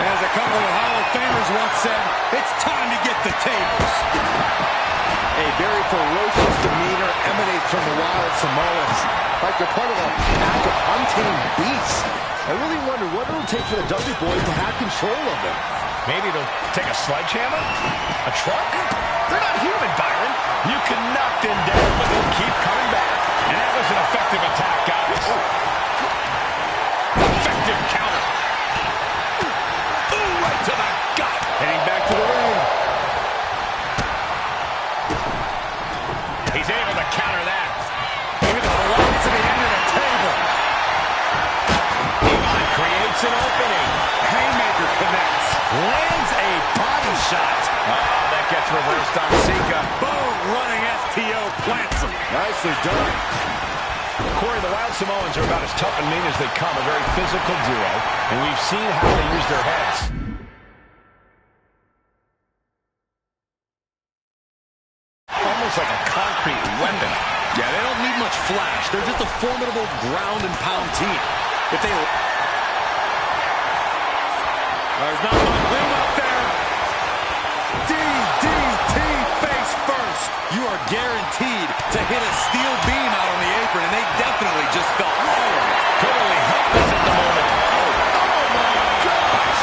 As a couple of Hall of Famers once said, it's time to get the tables. A very ferocious demeanor emanates from the Wild Samoans, like they're part of a pack of untamed beasts. I really wonder what it'll take for the Dudley Boys to have control of them. Maybe they'll take a sledgehammer? A truck? They're not human, Byron. You can knock them down, but they'll keep coming back. And that was an effective attack, guys. Effective counter. Ooh, right to the gut. Heading back to the ring. He's able to counter that. Maybe the lights at the end of the table. Devon creates an opening. Haymaker connects. Lands a body shot. Oh, that gets reversed on Sika. Boom, running STO plants him. Nicely done. Corey, the Wild Samoans are about as tough and mean as they come, a very physical duo, and we've seen how they use their heads. Almost like a concrete weapon. Yeah, they don't need much flash. They're just a formidable ground and pound team. If they... There's not much room up there. DDT face first. You are guaranteed to hit a steel beam out on the apron, and they definitely just felt all of it. Totally helpless at the moment. Oh my gosh!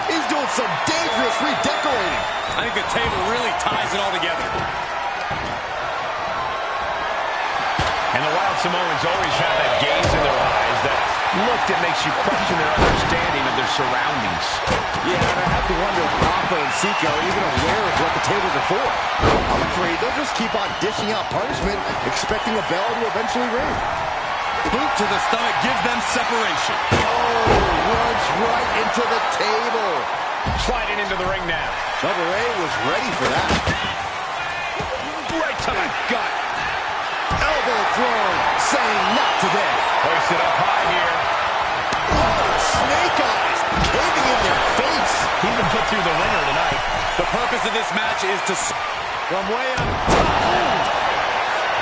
He's doing some dangerous redecorating. I think the table really ties it all together. And the Wild Samoans always have that gaze in their eyes, that look that makes you question their understanding of their surroundings. Yeah, and I have to wonder if Alpha and Sika are even aware of what the tables are for. I'm afraid they'll just keep on dishing out punishment, expecting a bell to eventually ring. Boot to the stomach gives them separation. Oh, runs right into the table. Sliding into the ring now. Bubba Ray was ready for that. Right to the gut. Elbow thrown, saying not today. Hoisted up high here. Oh, snake eyes, caving in their face. He can put through the ringer tonight. The purpose of this match is to... From way up top.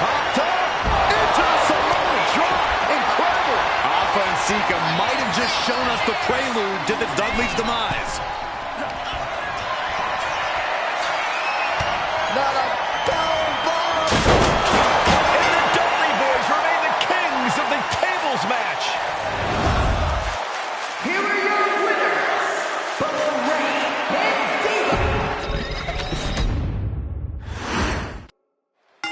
Up top. Into the Samoan drop. Incredible. Alpha and Sika might have just shown us the prelude to the Dudley's demise. Not a bell bomb. And the Dudley Boys remain the kings of the tables match. Here are your winners, Bubba Ray and Devon.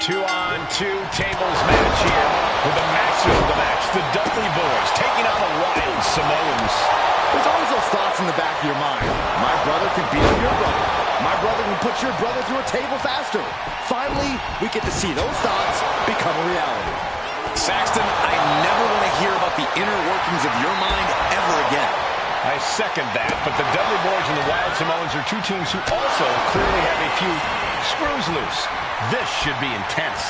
2-on-2 tables match here with the master of the match, the Dudley Boys, taking on the Wild Samoans. There's always those thoughts in the back of your mind. My brother could beat your brother. My brother can put your brother through a table faster. Finally, we get to see those thoughts become a reality. Saxton, I never want to hear about the inner workings of your mind ever again. I second that, but the Dudley Boys and the Wild Samoans are two teams who also clearly have a few screws loose. This should be intense.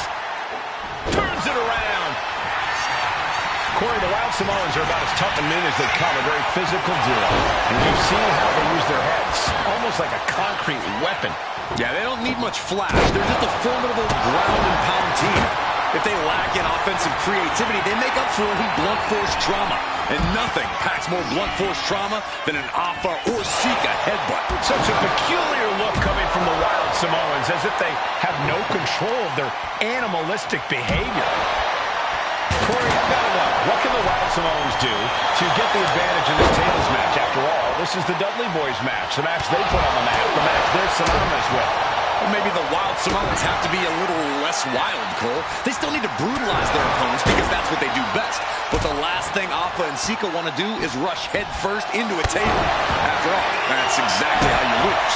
Turns it around. Corey, the Wild Samoans are about as tough and mean as they come, a very physical duo. And you've seen how they use their heads, almost like a concrete weapon. Yeah, they don't need much flash. They're just a formidable ground and pound team. If they lack in offensive creativity, they make up for it in blunt force trauma. And nothing packs more blunt force trauma than an Alpha or Sika headbutt. Such a peculiar look coming from the Wild Samoans, as if they have no control of their animalistic behavior. Corey, I've got to know, what can the Wild Samoans do to get the advantage in this tables match? After all, this is the Dudley Boys match, the match they put on the map, the match they're synonymous with. Or maybe the Wild Samoans have to be a little less wild, Cole. They still need to brutalize their opponents because that's what they do best. But the last thing Alpha and Sika want to do is rush head first into a table. After all, that's exactly how you lose.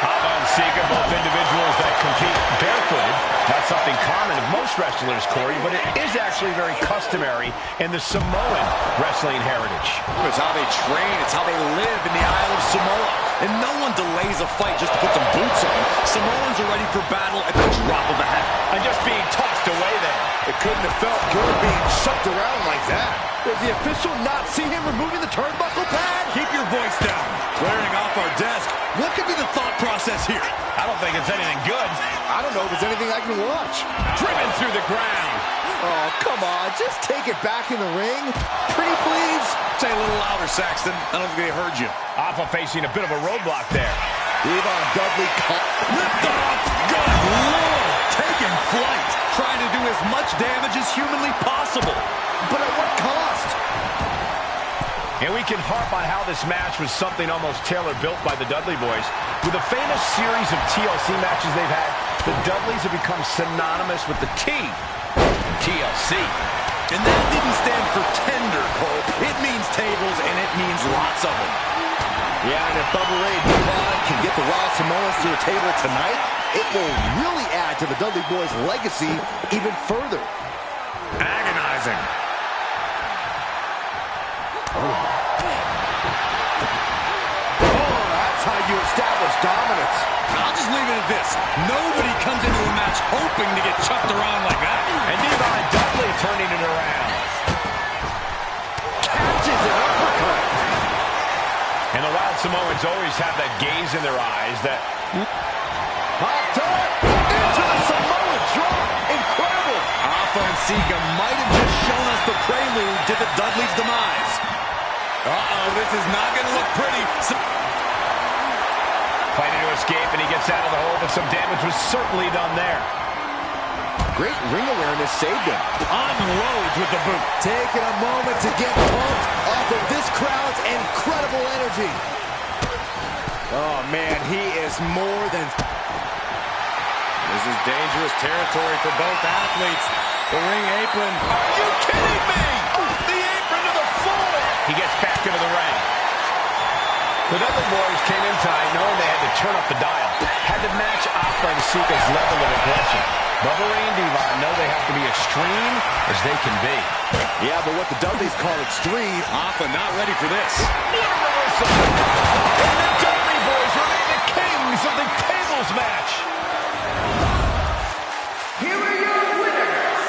Alpha and Sika, both individuals that compete barefooted. Not something common of most wrestlers, Corey, but it is actually very customary in the Samoan wrestling heritage. It's how they train. It's how they live in the Isle of Samoa. And no one delays a fight just to put some boots on. Samoans are ready for battle at the drop of a hat. And just being tossed away there. It couldn't have felt good being shoved around like that. Does the official not see him removing the turnbuckle pad? Keep your voice down. Clearing off our desk. What could be the thought process here? I don't think it's anything good. I don't know if it's anything I can watch. Driven through the ground. Oh, come on. Just take it back in the ring. Pretty please. Say a little louder, Saxton. I don't think they heard you. Alpha facing a bit of a roadblock there. Devon Dudley caught. Lift off. Good Lord. Taking flight. Trying to do as much damage as humanly possible. But at what cost? And we can harp on how this match was something almost tailor-built by the Dudley Boys. With a famous series of TLC matches they've had, the Dudleys have become synonymous with the T. TLC. And that didn't stand for tender, Cole. It means tables, and it means lots of them. Yeah, and if Bubba Ray and Devon can get the Wild Samoans to the table tonight, it will really add to the Dudley Boys' legacy even further. Agonizing. That's how you establish dominance. I'll just leave it at this. Nobody comes into a match hoping to get chucked around like that. And Devon Dudley turning it around. Catches an uppercut. And the Wild Samoans always have that gaze in their eyes that... Hot top into the Samoan drop. Incredible. Alpha and Sika might have just shown us the prelude to the Dudley's demise. Uh-oh, this is not going to look pretty. Fighting to escape, and he gets out of the hole, but some damage was certainly done there. Great ring awareness saved him. Unloads with the boot. Taking a moment to get pumped off of this crowd's incredible energy. Oh, man, he is more than... This is dangerous territory for both athletes. The ring apron. Are you kidding me? Off the apron to the floor. He gets back into the ring. The Dudley Boys came in tonight knowing they had to turn up the dial. Had to match Alpha and Sika's level of aggression. Bubba Ray and Devon know they have to be extreme as they can be. Yeah, but what the Dudleys call extreme, Alpha not ready for this. And the Dudley Boys remain the kings of the tables match. Here are your winners.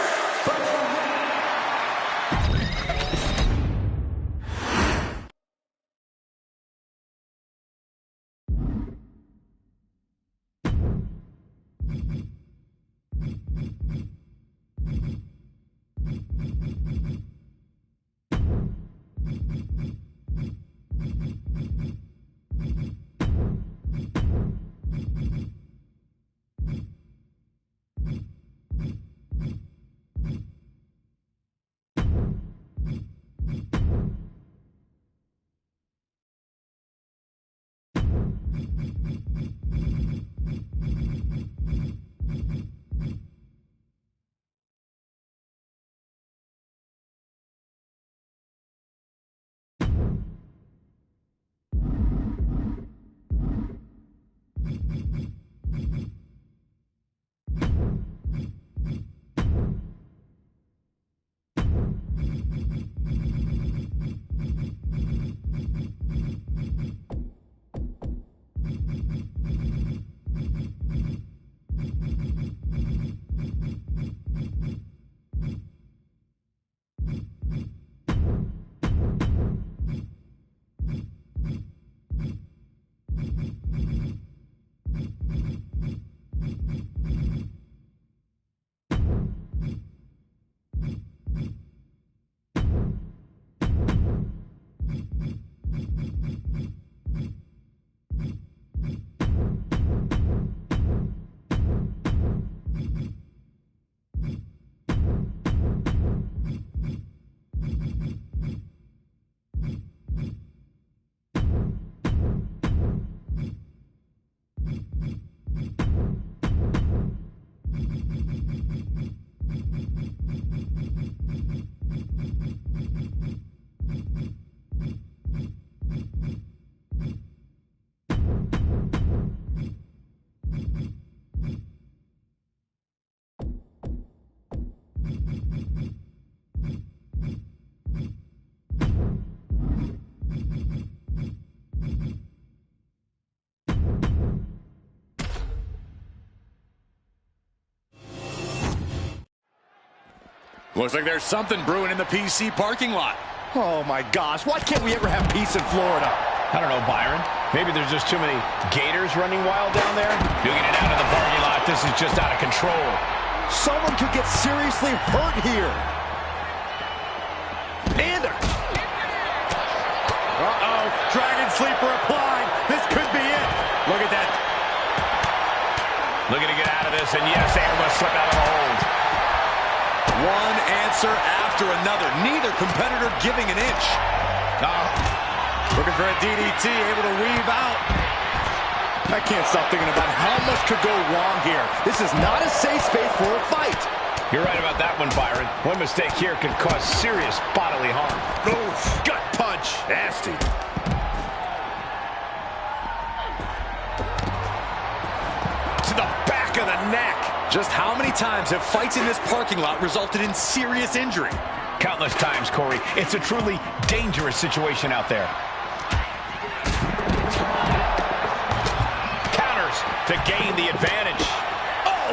Looks like there's something brewing in the PC parking lot. Oh my gosh, why can't we ever have peace in Florida? I don't know, Byron. Maybe there's just too many gators running wild down there. Duking it out of the parking lot. This is just out of control. Someone could get seriously hurt here. And uh-oh, Dragon Sleeper applied. This could be it. Look at that. Looking to get out of this, and yes, Air must slip out of the hold. One answer after another. Neither competitor giving an inch. Looking for a DDT, able to weave out. I can't stop thinking about how much could go wrong here. This is not a safe space for a fight. You're right about that one, Byron. One mistake here could cause serious bodily harm. Oof, gut punch. Nasty. To the back of the neck. Just how many times have fights in this parking lot resulted in serious injury? Countless times, Corey. It's a truly dangerous situation out there. Counters to gain the advantage. Oh!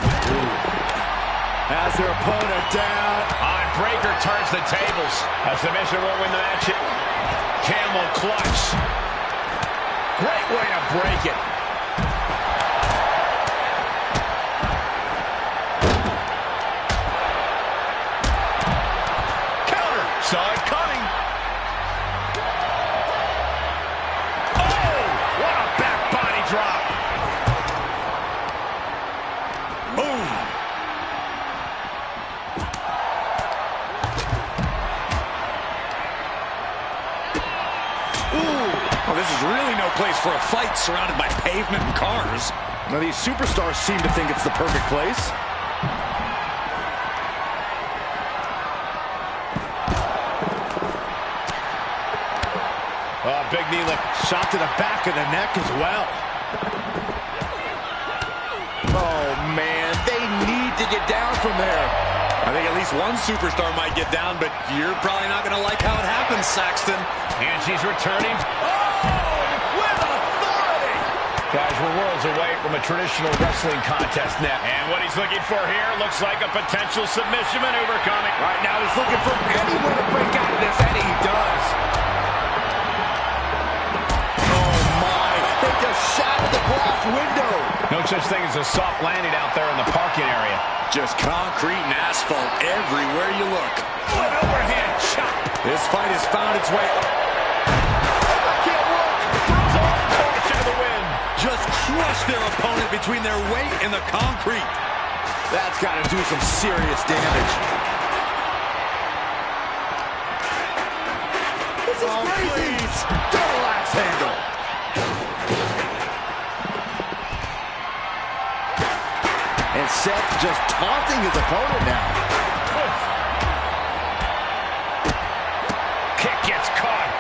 Has their opponent down. Breaker turns the tables. A submission will win the match. Camel clutch. Great way to break it. Counter. Saw it coming. Oh! What a back body drop. Boom. Well, this is really no place for a fight surrounded by pavement and cars. Now, these superstars seem to think it's the perfect place. Oh, big knee lift. Shot to the back of the neck as well. Oh, man, they need to get down from there. I think at least one superstar might get down, but you're probably not going to like how it happens, Saxton. And she's returning. With authority! Guys, we're worlds away from a traditional wrestling contest now. And what he's looking for here looks like a potential submission maneuver coming. Right now he's looking for anywhere to break out of this, and he does. Oh, my. They just shattered the glass window. No such thing as a soft landing out there in the parking area. Just concrete and asphalt everywhere you look. What an overhand chop. This fight has found its way. Can't work. Throws all the torch into the wind. Just crush their opponent between their weight and the concrete. That's got to do some serious damage. This is crazy. Please. Double axe handle. And Seth just taunting his opponent now. Kick gets caught.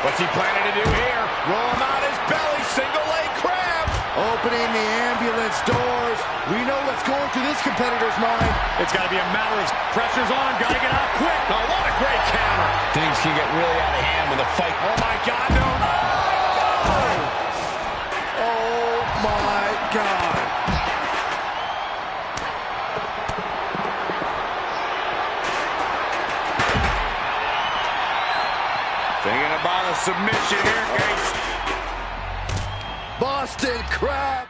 What's he planning to do here? Roll him out his belly. Single leg crab. Opening the ambulance doors. We know what's going through this competitor's mind. It's got to be a matter of pressure's on. Got to get out quick. Oh, what a great counter. Things can get really out of hand with a fight. Oh, my God, no. Oh, my God. Thinking about a submission here, guys. Boston Crab.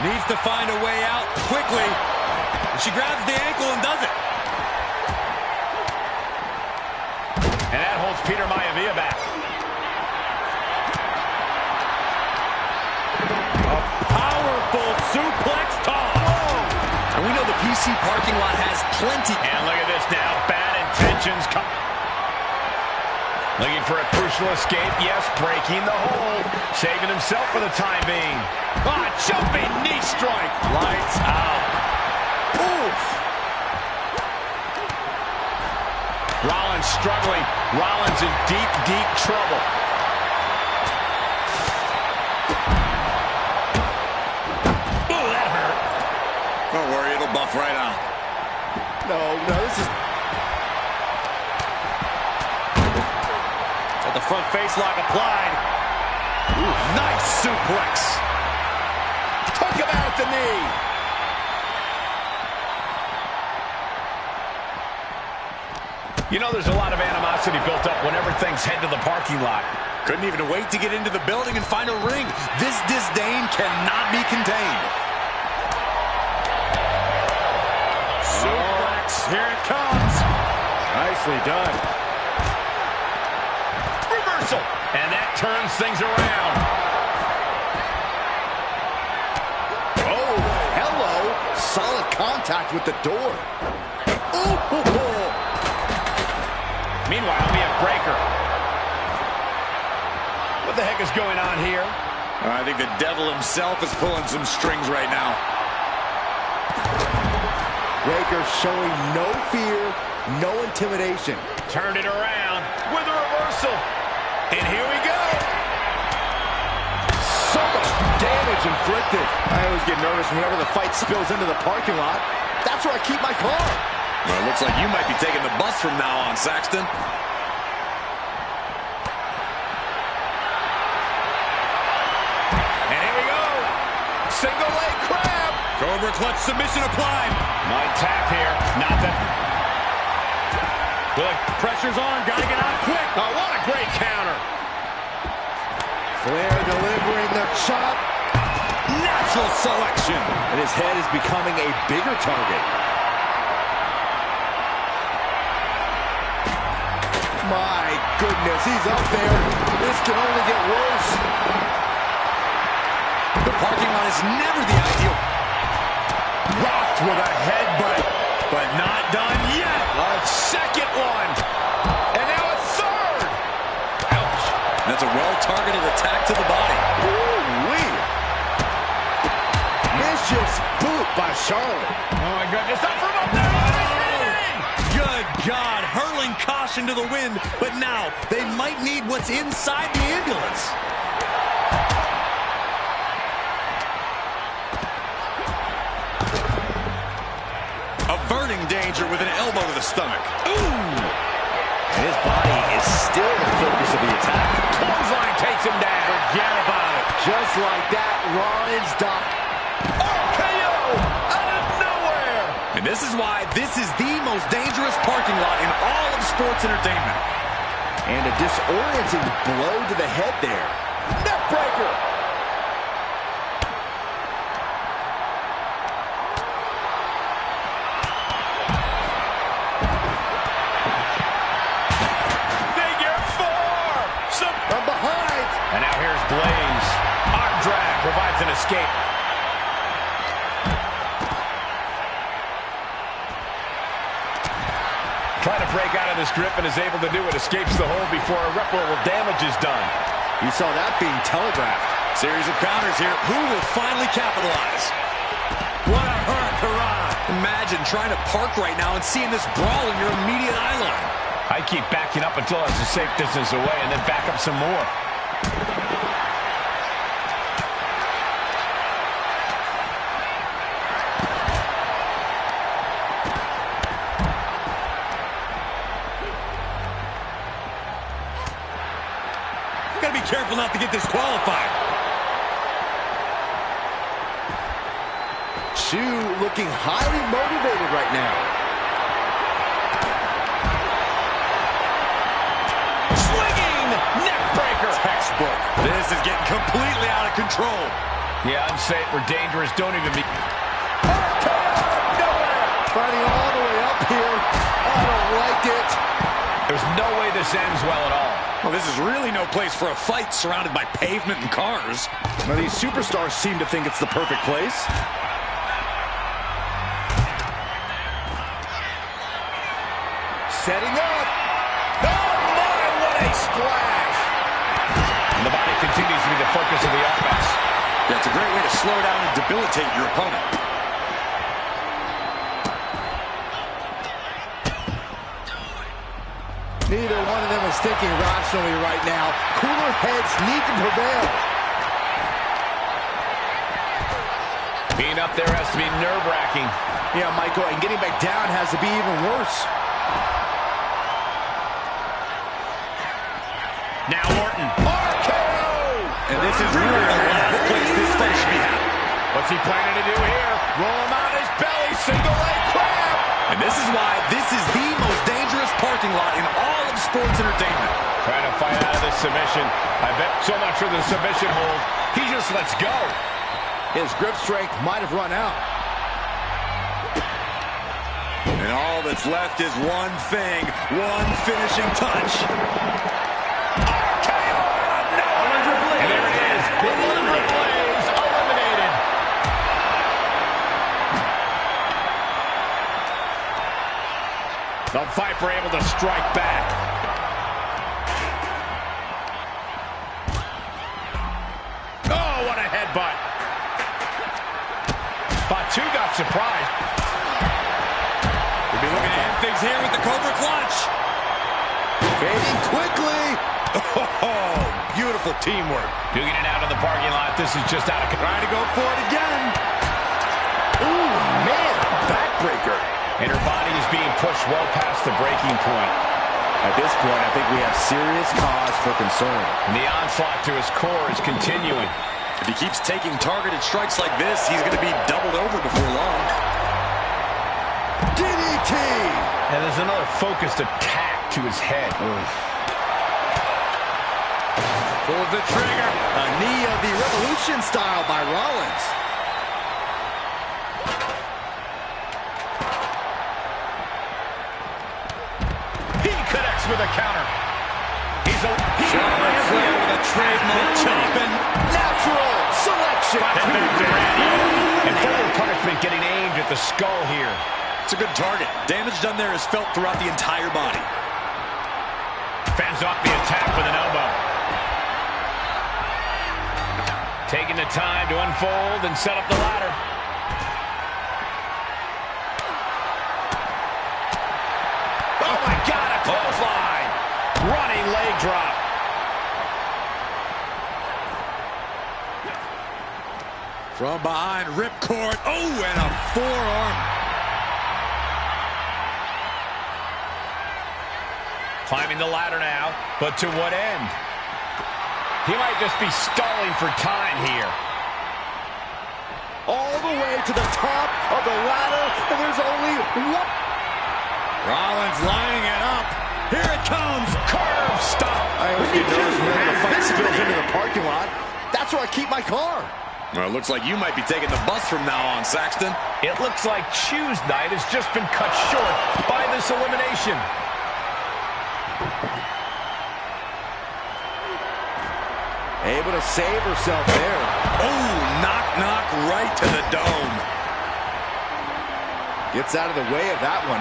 Needs to find a way out quickly. She grabs the ankle and does it. And that holds Peter Maivia back. A powerful suplex toss. And we know the PC parking lot has plenty. And look at this now. Bad intentions come. Looking for a crucial escape. Yes, breaking the hold. Saving himself for the time being. Ah, jumping knee strike. Lights out. Oof. Rollins struggling. Rollins in deep, deep trouble. Ooh, that hurt. Don't worry, it'll buff right out. No, this is... Got the front face lock applied. Ooh, nice suplex. Took him out at the knee. You know, there's a lot of animosity built up whenever things head to the parking lot. Couldn't even wait to get into the building and find a ring. This disdain cannot be contained. Suplex. Here it comes. Nicely done. Reversal. And that turns things around. Oh, hello. Solid contact with the door. Ooh. Meanwhile, we have Breaker. What the heck is going on here? I think the devil himself is pulling some strings right now. Breaker showing no fear, no intimidation. Turned it around with a reversal. And here we go. So much damage inflicted. I always get nervous whenever the fight spills into the parking lot. That's where I keep my car. Well, it looks like you might be taking the bus from now on, Saxton. And here we go. Single leg crab. Cobra clutch submission applied. Might tap here. Nothing. Look, pressure's on. Got to get out quick. Oh, what a great counter. Flair delivering the chop. Natural selection. And his head is becoming a bigger target. My goodness, he's up there. This can only get worse. The parking lot is never the ideal. Rocked with a headbutt, but not done yet. A second one. And now a third. Ouch. That's a well-targeted attack to the body. Ooh-wee. Vicious boot by Charlotte. Oh, my goodness. Up from up there. Good God, hurling caution to the wind, but now they might need what's inside the ambulance. Averting danger with an elbow to the stomach. Ooh! His body is still the focus of the attack. Clothesline takes him down. Forget about it. Just like that, Rollins Doc. RKO out of nowhere. And this is why this is the most dangerous parking lot in all of sports entertainment. And a disorienting blow to the head there. Neck breaker. Figure four. From behind. And now here's Blaze. Arm drag provides an escape. Trying to break out of this grip and is able to do it. Escapes the hold before irreparable damage is done. You saw that being telegraphed. Series of counters here. Who will finally capitalize? What a hurricane. Imagine trying to park right now and seeing this brawl in your immediate eye line. I keep backing up until it's a safe distance away and then back up some more. Gotta be careful not to get disqualified. Chu looking highly motivated right now. Swinging neck breaker. Textbook. This is getting completely out of control. Yeah, unsafe or dangerous. Don't even be. Fighting all the way up here. I don't like it. There's no way this ends well at all. Well, this is really no place for a fight surrounded by pavement and cars. Now, these superstars seem to think it's the perfect place. Setting up. Oh, my, what a splash. And the body continues to be the focus of the offense. Yeah, it's a great way to slow down and debilitate your opponent. Neither one of them is thinking rationally right now. Cooler heads need to prevail. Being up there has to be nerve-wracking. Yeah, Michael, and getting back down has to be even worse. Now Orton. RKO! And this is really the last place this fight should be happening. What's he planning to do here? Roll him on his belly, single leg crab. And this is why this is the most dangerous parking lot in all of sports entertainment. Trying to fight out of this submission. I bet so much for the submission hold. He just lets go. His grip strength might have run out. And all that's left is one thing, one finishing touch. RKO! No! And there it is. Blaze eliminated. The Viper able to strike back. Oh, what a headbutt. Fatu got surprised. We'll be looking to end things here with the Cobra Clutch. Fading quickly. Oh, beautiful teamwork. Duking it out of the parking lot. This is just out of control. Trying to go for it again. Ooh, man, backbreaker. And her body is being pushed well past the breaking point. At this point, I think we have serious cause for concern. And the onslaught to his core is continuing. If he keeps taking targeted strikes like this, he's going to be doubled over before long. DDT! And there's another focused attack to his head. Pulls the trigger. A knee of the Revolution style by Rollins. He connects with a counter. He's a Charlotte Flair with a trademark chop and Natural selection. And further punishment getting aimed at the skull here. it's a good target. Damage done there is felt throughout the entire body. Fends off the attack with an elbow. Taking the time to unfold and set up the ladder. Oh my God, a clothesline. Running leg drop. From behind, ripcord. Oh, and a forearm. Climbing the ladder now, but to what end? He might just be stalling for time here. All the way to the top of the ladder, and there's only one. Rollins lining it up. Here it comes. Curb stop. I hope you notice whenever the fight spills into the parking lot, that's where I keep my car. Well, it looks like you might be taking the bus from now on, Saxton. It looks like Choose Night has just been cut short by this elimination. Able to save herself there. Oh, knock right to the dome. Gets out of the way of that one.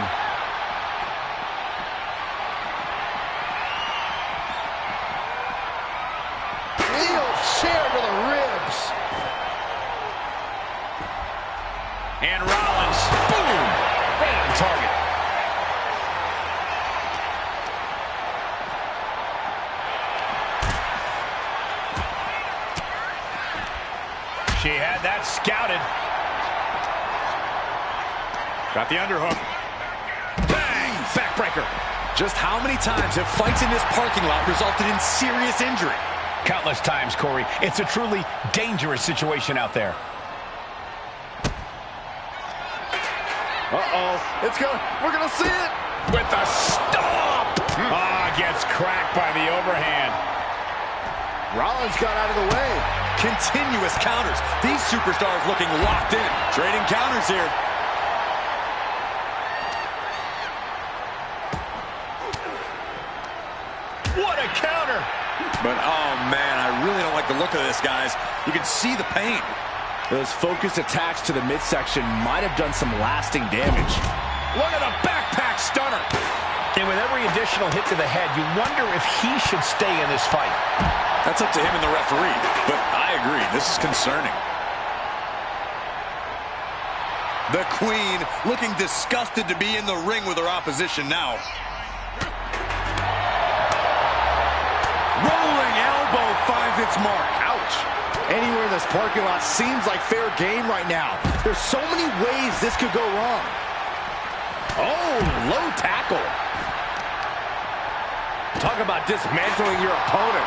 Heel chair to the ribs. And Rollins, boom, right on target. She had that scouted. Got the underhook. Bang! Backbreaker. Just how many times have fights in this parking lot resulted in serious injury? Countless times, Corey. It's a truly dangerous situation out there. Uh-oh. We're gonna see it. With the stomp. Gets cracked by the overhand. Rollins got out of the way. Continuous counters. These superstars looking locked in. Trading counters here. What a counter. But, oh, man, I really don't like the look of this, guys. You can see the pain. Those focused attacks to the midsection might have done some lasting damage. Look at the backpack stunner. And with every additional hit to the head, you wonder if he should stay in this fight. That's up to him and the referee. But I agree, this is concerning. The Queen looking disgusted to be in the ring with her opposition now. Rolling elbow finds its mark. Ouch. Anywhere in this parking lot seems like fair game right now. There's so many ways this could go wrong. Oh, low tackle. Talk about dismantling your opponent.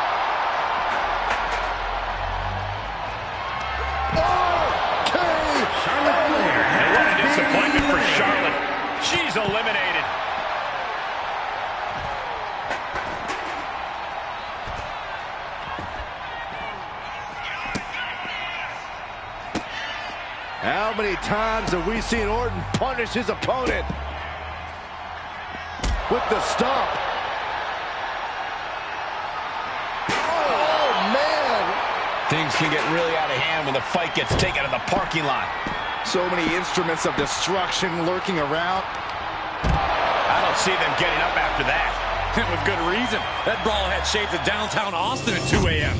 Charlotte Flair. And what a disappointment for Charlotte. She's eliminated. How many times have we seen Orton punish his opponent with the stomp? Oh, man! Things can get really out of hand when the fight gets taken to the parking lot. So many instruments of destruction lurking around. I don't see them getting up after that. And with good reason. That brawl had shades of downtown Austin at 2 a.m.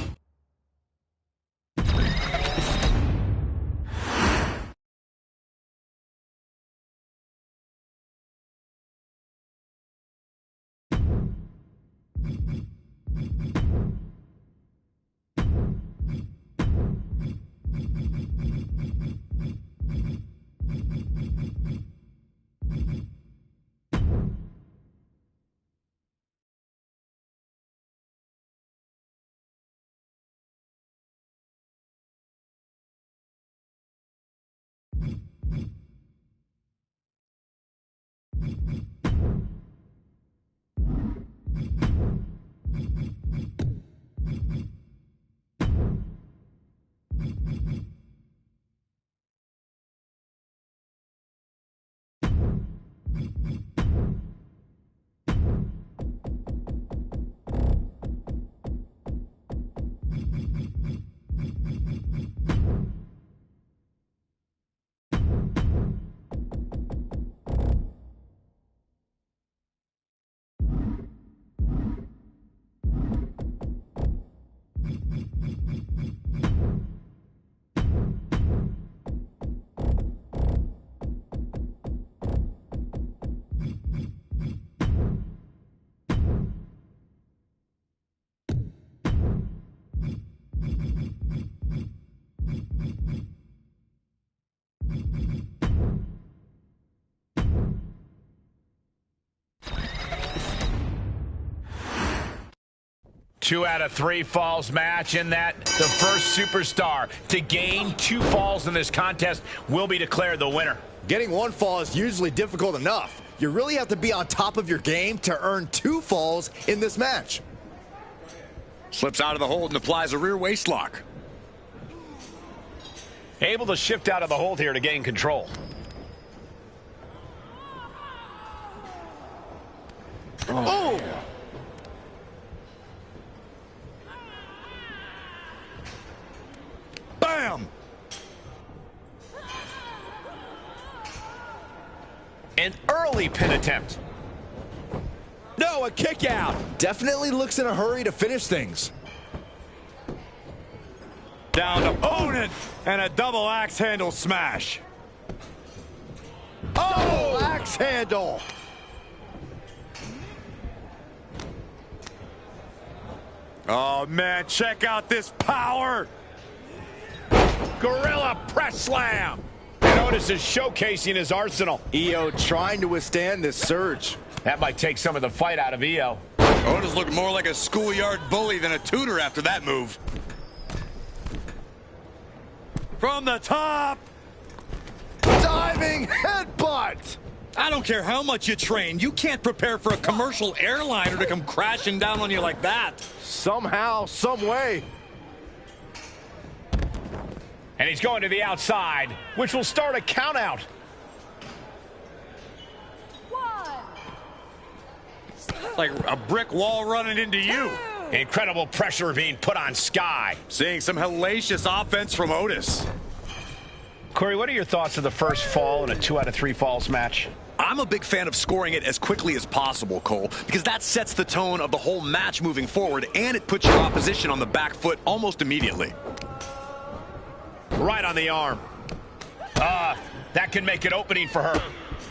Two out of 3 falls match in that. The first superstar to gain 2 falls in this contest will be declared the winner. Getting 1 fall is usually difficult enough. You really have to be on top of your game to earn 2 falls in this match. Slips out of the hold and applies a rear waist lock. Able to shift out of the hold here to gain control. Oh! Bam! An early pin attempt. No, a kick out. Definitely looks in a hurry to finish things. Down to opponent and a double axe handle smash. Oh, axe handle. Oh, man, check out this power. Gorilla press slam. And Otis is showcasing his arsenal. EO trying to withstand this surge. That might take some of the fight out of EO. Otis looked more like a schoolyard bully than a tutor after that move. From the top. Diving headbutt. I don't care how much you train. You can't prepare for a commercial airliner to come crashing down on you like that. Somehow, some way. And he's going to the outside, which will start a count out. 1. Like a brick wall running into you. Incredible pressure being put on Sky. Seeing some hellacious offense from Otis. Corey, what are your thoughts of the first fall in a 2 out of 3 falls match? I'm a big fan of scoring it as quickly as possible, Cole, because that sets the tone of the whole match moving forward, and it puts your opposition on the back foot almost immediately. Right on the arm. That can make an opening for her.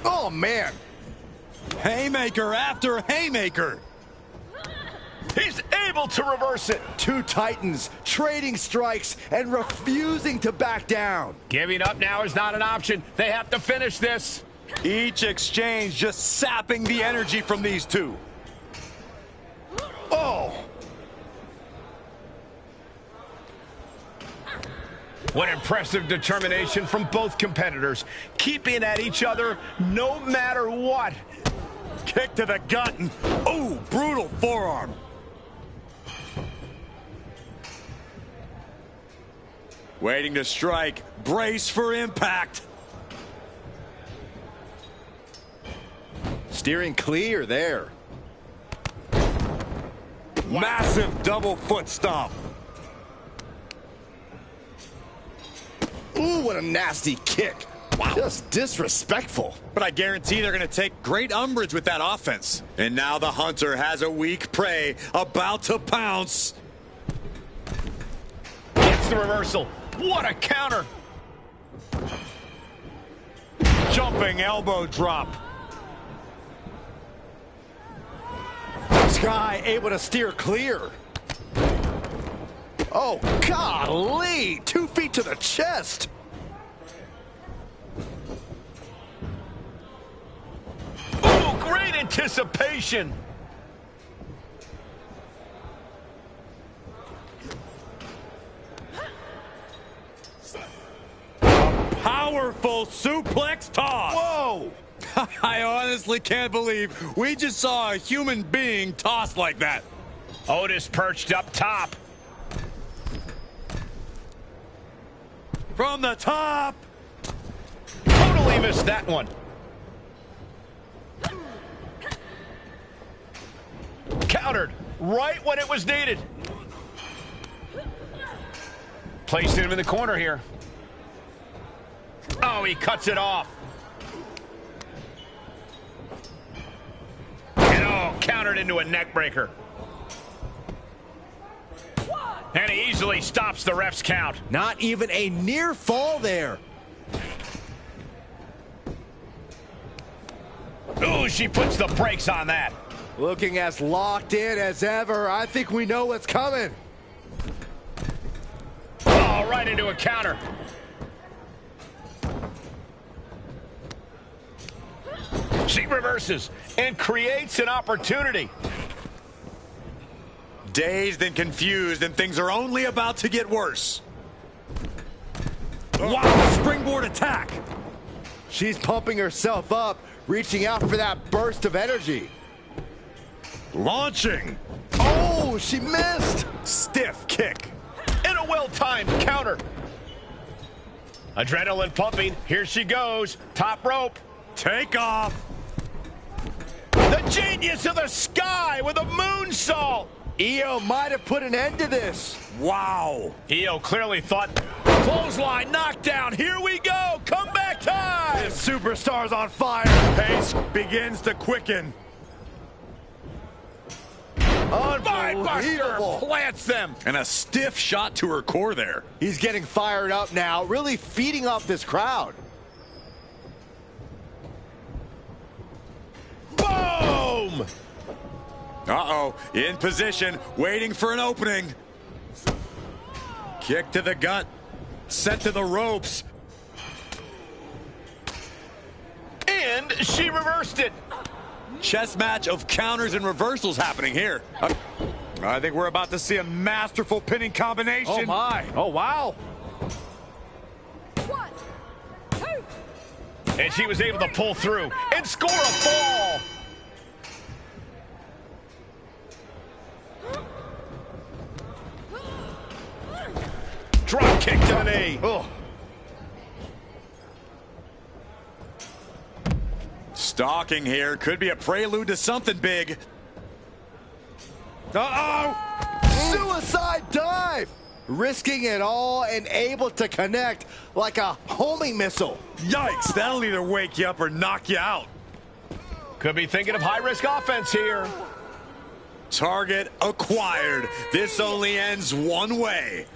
Oh, man. Haymaker after haymaker. He's able to reverse it. 2 Titans trading strikes and refusing to back down. Giving up now is not an option. They have to finish this. Each exchange just sapping the energy from these two. Oh. What impressive determination from both competitors, keeping at each other no matter what. Kick to the gut and, ooh, brutal forearm. Waiting to strike. Brace for impact. Steering clear there. Massive double foot stomp. Ooh, what a nasty kick. Wow. Just disrespectful. But I guarantee they're going to take great umbrage with that offense. And now the hunter has a weak prey about to pounce. Gets the reversal. What a counter. Jumping elbow drop. Sky able to steer clear. Oh, golly. 2 feet to the chest. Oh, great anticipation. Powerful suplex toss. Whoa. I honestly can't believe we just saw a human being tossed like that. Otis perched up top. From the top. Totally missed that one. Countered right when it was needed. Placed him in the corner here. Oh, he cuts it off. And oh, countered into a neck breaker. And he easily stops the ref's count. Not even a near fall there. Ooh, she puts the brakes on that. Looking as locked in as ever. I think we know what's coming. Oh, right into a counter. She reverses and creates an opportunity. Dazed and confused, and things are only about to get worse. Wow, springboard attack. She's pumping herself up, reaching out for that burst of energy. Launching. Oh, she missed. Stiff kick. And a well-timed counter. Adrenaline pumping. Here she goes. Top rope. Take off. The genius of the Sky with a moonsault. Io might have put an end to this. Wow. Io clearly thought, clothesline, knockdown, here we go, comeback time! This superstar's on fire. Pace begins to quicken. Buster plants them. And a stiff shot to her core there. He's getting fired up now, really feeding off this crowd. Boom! Uh-oh, in position, waiting for an opening. Kick to the gut, sent to the ropes. And she reversed it. Chess match of counters and reversals happening here. I think we're about to see a masterful pinning combination. Oh my, oh wow. 1, 2. And she was able to pull through and score a fall. Drop kick to the knee. Oh. Stalking here could be a prelude to something big. Uh-oh! Suicide dive! Risking it all and able to connect like a homing missile. Yikes, that'll either wake you up or knock you out. Could be thinking of high-risk offense here. Target acquired. This only ends one way.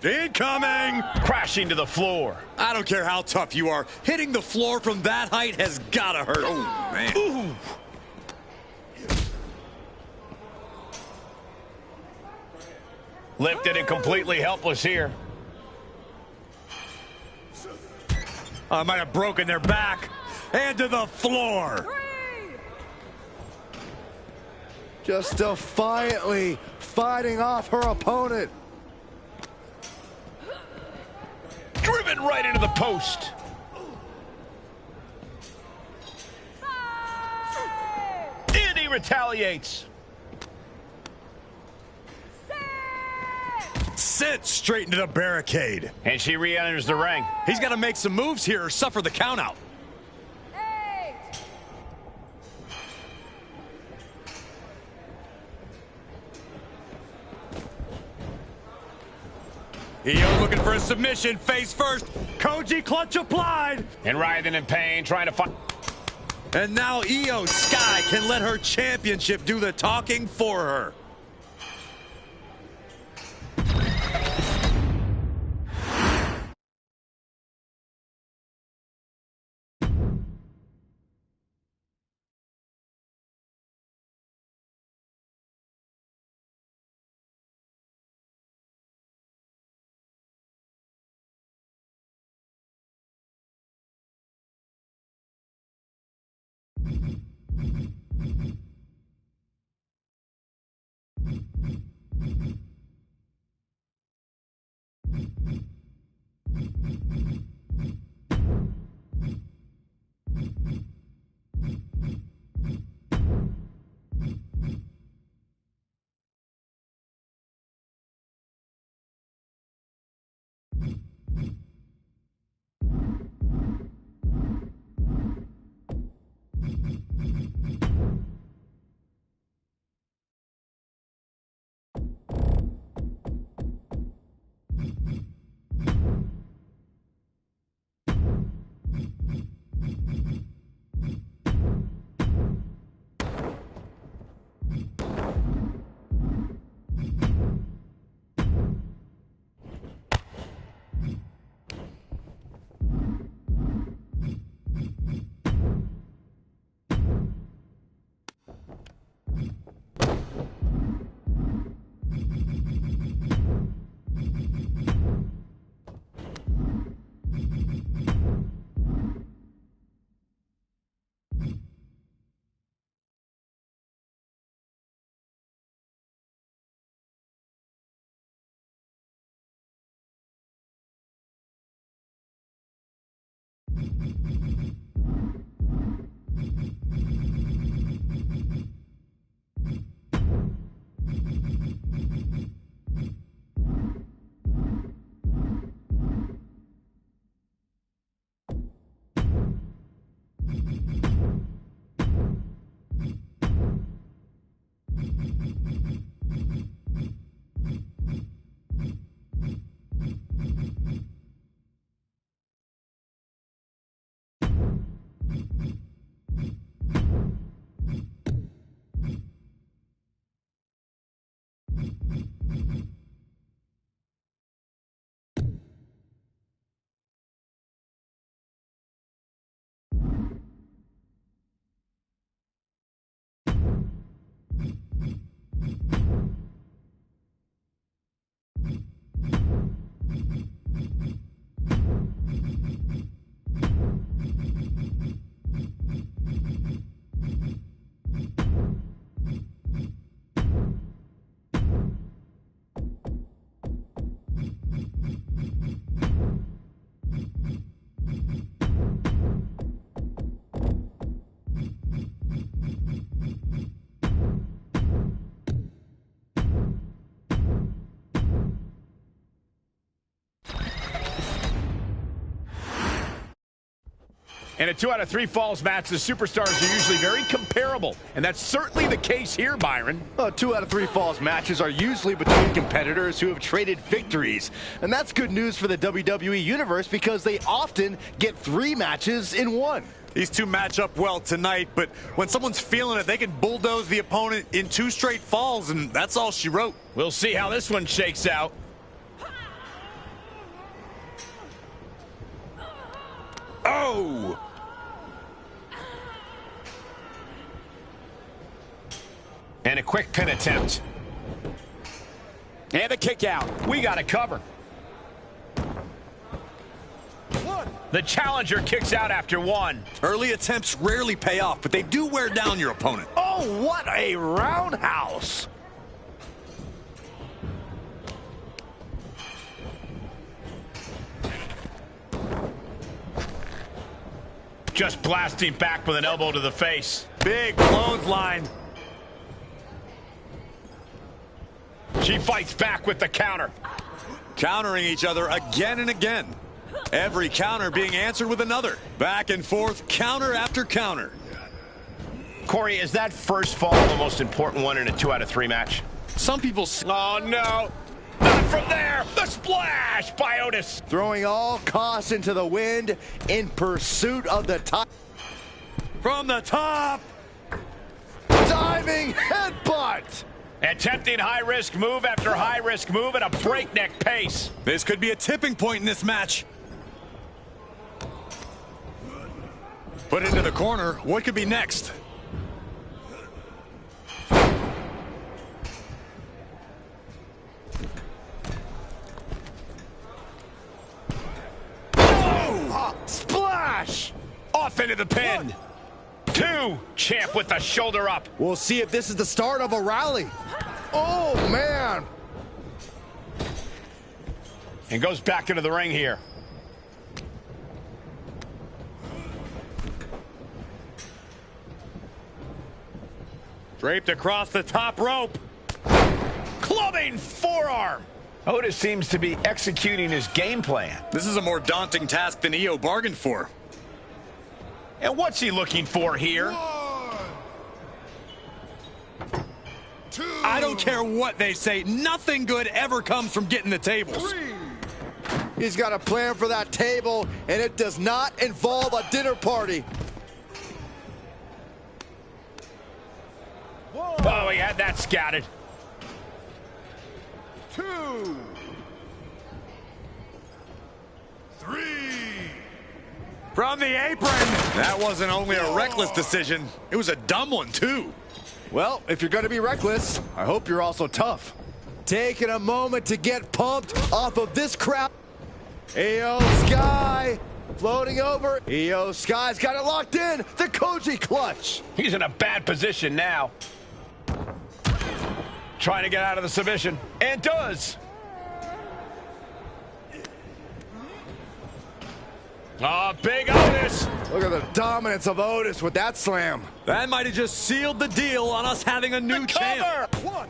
Incoming! Crashing to the floor. I don't care how tough you are. Hitting the floor from that height has gotta hurt. Oh, man. Ooh. Lifted and completely helpless here. I might have broken their back. And to the floor. Just defiantly fighting off her opponent. right into the post. And he retaliates. Sent straight into the barricade. And she re-enters the ring. He's got to make some moves here or suffer the countout. Io looking for a submission, face first. Koji clutch applied. And writhing in pain, trying to find. And now Io Sky can let her championship do the talking for her. In a 2 out of 3 falls match, the superstars are usually very comparable. And that's certainly the case here, Byron. 2 out of 3 falls matches are usually between competitors who have traded victories. And that's good news for the WWE Universe because they often get 3 matches in one. These two match up well tonight, but when someone's feeling it, they can bulldoze the opponent in 2 straight falls, and that's all she wrote. We'll see how this one shakes out. Oh! And a quick pin attempt. And a kick out. We got it covered. The challenger kicks out after 1. Early attempts rarely pay off, but they do wear down your opponent. Oh, what a roundhouse! Just blasting back with an elbow to the face. Big clothesline. She fights back with the counter. Countering each other again and again. Every counter being answered with another. Back and forth, counter after counter. Corey, is that first fall the most important one in a 2 out of 3 match? Some people... Oh, no. Not from there. The splash by Otis. Throwing all costs into the wind in pursuit of the top. From the top. Diving headbutt. Attempting high-risk move after high-risk move at a breakneck pace. This could be a tipping point in this match. Put into the corner. What could be next? Splash! Off into the pin. 2. Champ with the shoulder up. We'll see if this is the start of a rally. Oh, man. And goes back into the ring here. Draped across the top rope. Clubbing forearm. Otis seems to be executing his game plan. This is a more daunting task than EO bargained for. And what's he looking for here? 1, 2, I don't care what they say. Nothing good ever comes from getting the tables. 3. He's got a plan for that table, and it does not involve a dinner party. Oh, he had that scouted. 2, 3. From the apron. That wasn't only a reckless decision. It was a dumb one, too. Well, if you're going to be reckless, I hope you're also tough. Taking a moment to get pumped off of this crowd. EO Sky floating over. EO Sky's got it locked in. The Koji clutch. He's in a bad position now. Trying to get out of the submission. And does. Oh, big Otis. Look at the dominance of Otis with that slam. That might have just sealed the deal on us having a new champ. 1,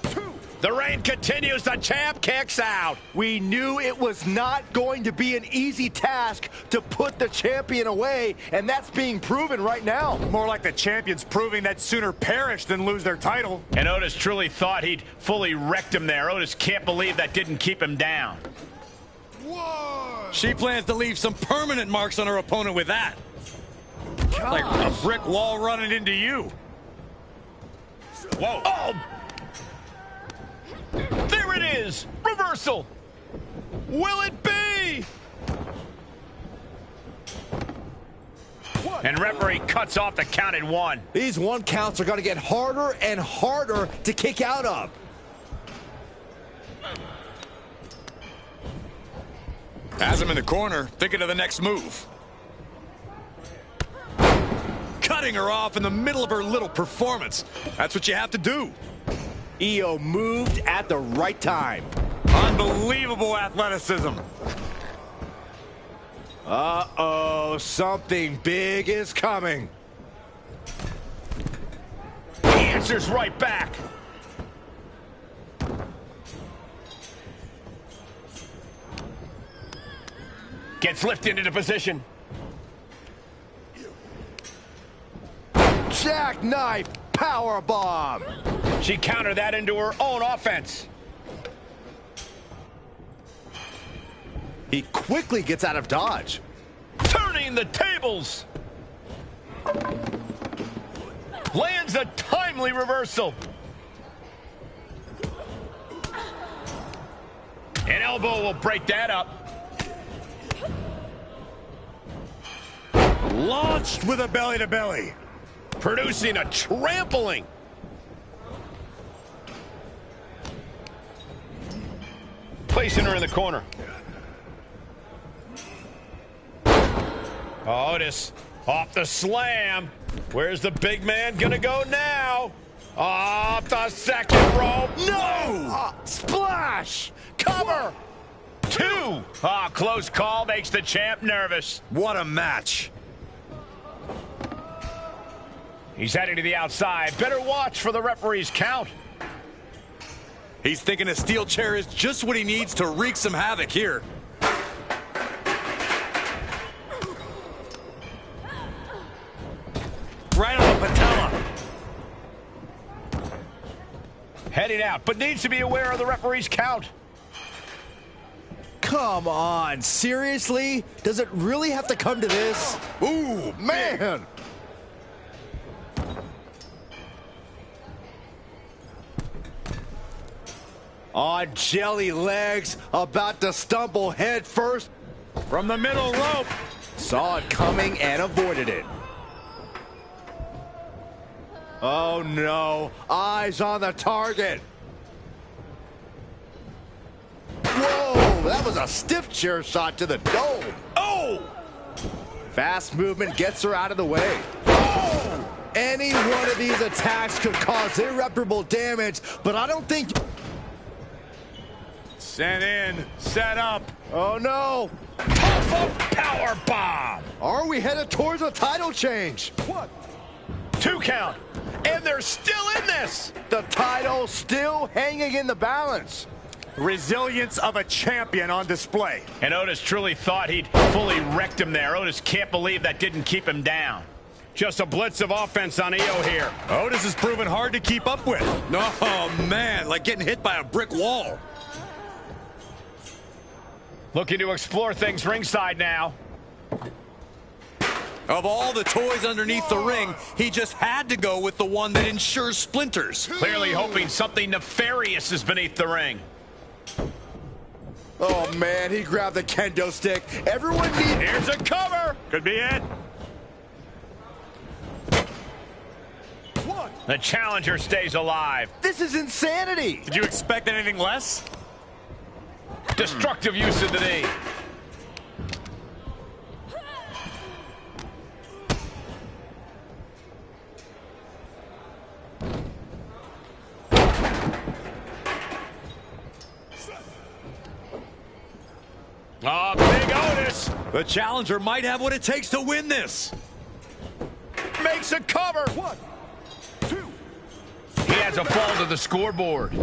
2. The reign continues. The champ kicks out. We knew it was not going to be an easy task to put the champion away, and that's being proven right now. More like the champions proving that sooner perish than lose their title. And Otis truly thought he'd fully wrecked him there. Otis can't believe that didn't keep him down. 1. She plans to leave some permanent marks on her opponent with that. Like a brick wall running into you. Whoa. Oh! There it is! Reversal! Will it be? And referee cuts off the count at 1. These 1 counts are going to get harder and harder to kick out of. Has him in the corner, thinking of the next move. Cutting her off in the middle of her little performance. That's what you have to do. EO moved at the right time. Unbelievable athleticism. Uh-oh, something big is coming. He answers right back. Gets lifted into position. Jackknife powerbomb. She countered that into her own offense. He quickly gets out of dodge. Turning the tables. Lands a timely reversal. An elbow will break that up. Launched with a belly-to-belly. Producing a trampling. Placing her in the corner. Otis off the slam. Where's the big man gonna go now? Off the second rope. No! Splash! Cover! 2. Close call makes the champ nervous. What a match. He's heading to the outside. Better watch for the referee's count. He's thinking a steel chair is just what he needs to wreak some havoc here. Right on the patella. Heading out, but needs to be aware of the referee's count. Come on, seriously? Does it really have to come to this? Ooh, man! On jelly legs, about to stumble head first From the middle rope. Saw it coming and avoided it. Oh no, eyes on the target. Whoa, that was a stiff chair shot to the dome. Oh! Fast movement gets her out of the way. Oh! Any one of these attacks could cause irreparable damage, but I don't think... Sent in, set up. Oh no! Pop-up power bomb. Are we headed towards a title change? What? 2 count. And they're still in this. The title still hanging in the balance. Resilience of a champion on display. And Otis truly thought he'd fully wrecked him there. Otis can't believe that didn't keep him down. Just a blitz of offense on EO here. Otis is proven hard to keep up with. Oh, man, like getting hit by a brick wall. Looking to explore things ringside now. Of all the toys underneath the ring, he just had to go with the one that ensures splinters. Clearly hoping something nefarious is beneath the ring. Oh man, he grabbed the kendo stick. Everyone needs... Here's a cover. Could be it. The challenger stays alive. This is insanity. Did you expect anything less? Destructive use of the knee. Oh, big Otis. The challenger might have what it takes to win this. Makes a cover. 1, 2. He has a fall to the scoreboard.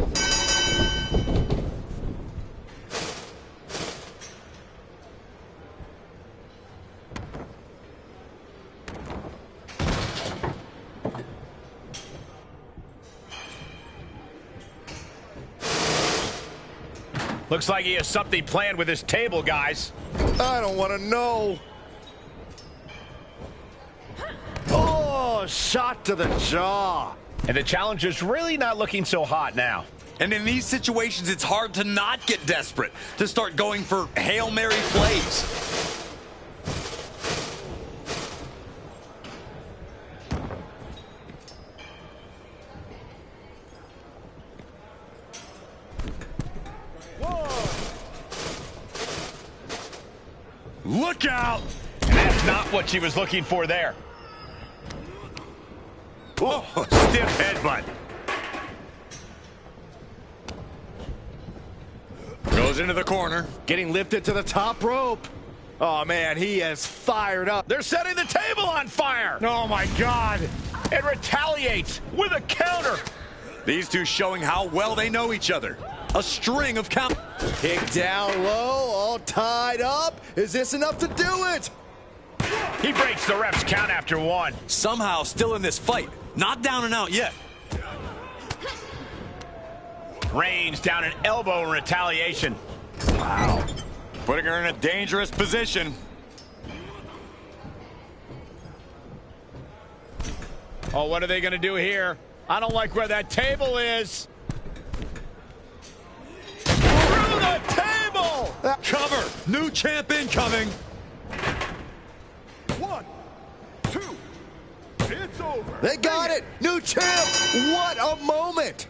Looks like he has something planned with his table, guys. I don't want to know. Oh, shot to the jaw. And the challenger's really not looking so hot now. And in these situations, it's hard to not get desperate, to start going for Hail Mary plays. Look out! And that's not what she was looking for there. Oh, stiff headbutt. Goes into the corner. Getting lifted to the top rope. Oh man, he is fired up. They're setting the table on fire. Oh my God. And retaliates with a counter. These two showing how well they know each other. A string of count. Kick down low, all tied up. Is this enough to do it? He breaks the ref's count after 1. Somehow still in this fight. Not down and out yet. Rains down an elbow in retaliation. Wow. Putting her in a dangerous position. Oh, what are they going to do here? I don't like where that table is. Through the table! Cover. New champ incoming. 1, 2. It's over. They got it. New champ. What a moment.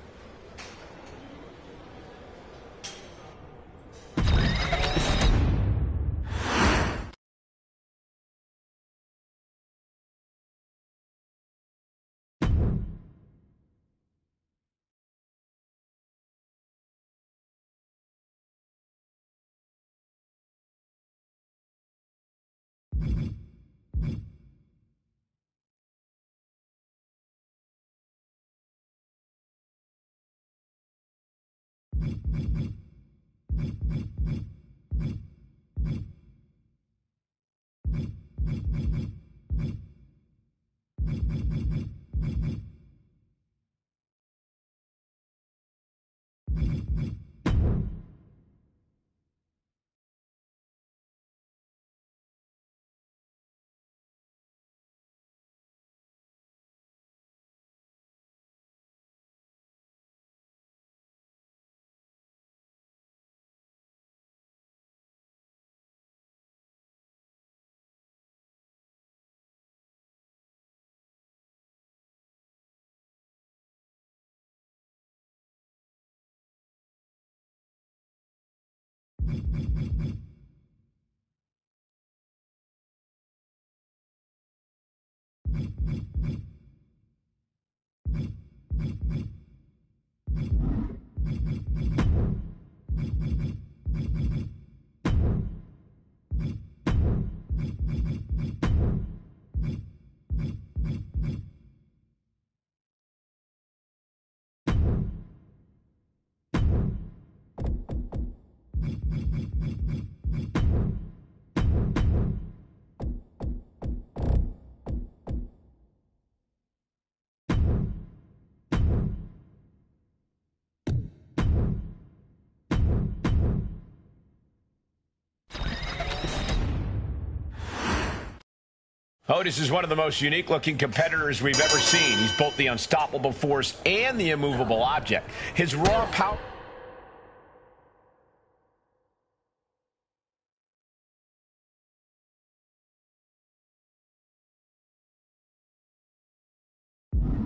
Otis is one of the most unique-looking competitors we've ever seen. He's both the unstoppable force and the immovable object. His raw power...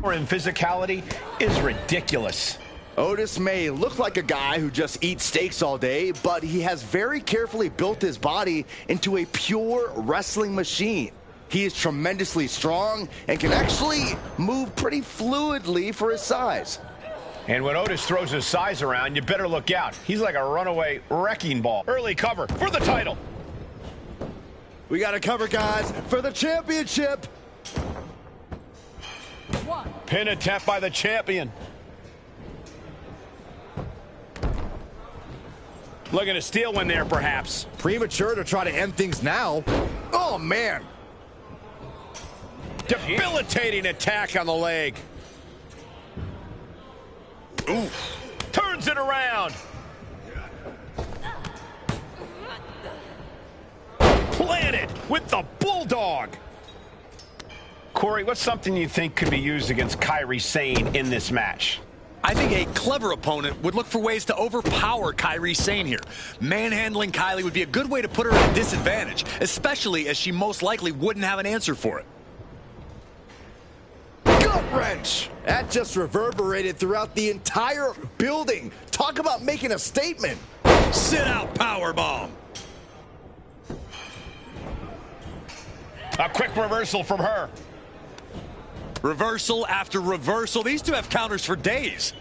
and physicality is ridiculous. Otis may look like a guy who just eats steaks all day, but he has very carefully built his body into a pure wrestling machine. He is tremendously strong and can actually move pretty fluidly for his size. And when Otis throws his size around, you better look out. He's like a runaway wrecking ball. Early cover for the title. We got to cover, guys, for the championship. Pin attempt by the champion. Looking to steal one there, perhaps. Premature to try to end things now. Oh, man. Debilitating attack on the leg. Ooh. Turns it around. Planted with the bulldog. Corey, what's something you think could be used against Kairi Sane in this match? I think a clever opponent would look for ways to overpower Kairi Sane here. Manhandling Kylie would be a good way to put her at a disadvantage, especially as she most likely wouldn't have an answer for it. Gut wrench! That just reverberated throughout the entire building. Talk about making a statement. Sit out powerbomb. A quick reversal from her. Reversal after reversal. These two have counters for days.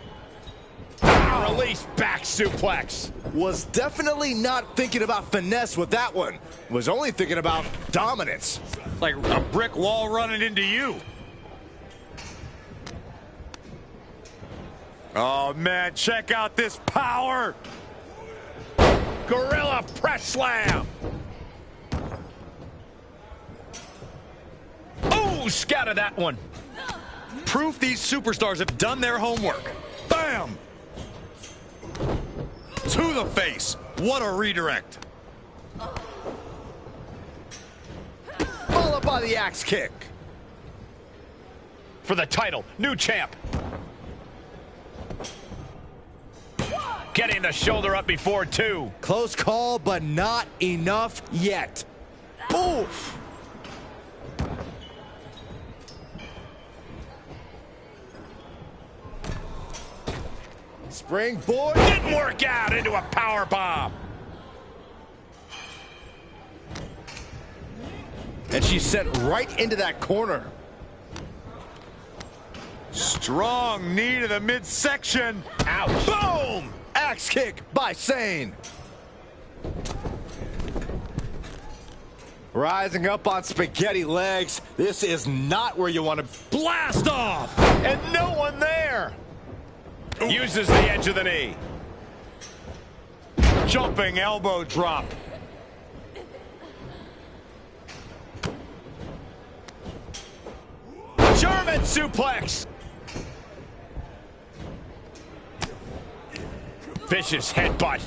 Release back suplex. Was definitely not thinking about finesse with that one. Was only thinking about dominance. Like a brick wall running into you. Oh, man, check out this power. Gorilla press slam. Ooh, scattered that one. Proof these superstars have done their homework. Bam! To the face. What a redirect. Followed by the axe kick. For the title, new champ. Getting the shoulder up before two. Close call, but not enough yet. Oof. Springboard. Didn't work out into a power bomb. And she's sent right into that corner. Strong knee to the midsection. Ouch. Boom! Axe kick by Sane. Rising up on spaghetti legs. This is not where you want to Blast off. And no one there. Uses the edge of the knee. Jumping elbow drop. German suplex. Vicious headbutt.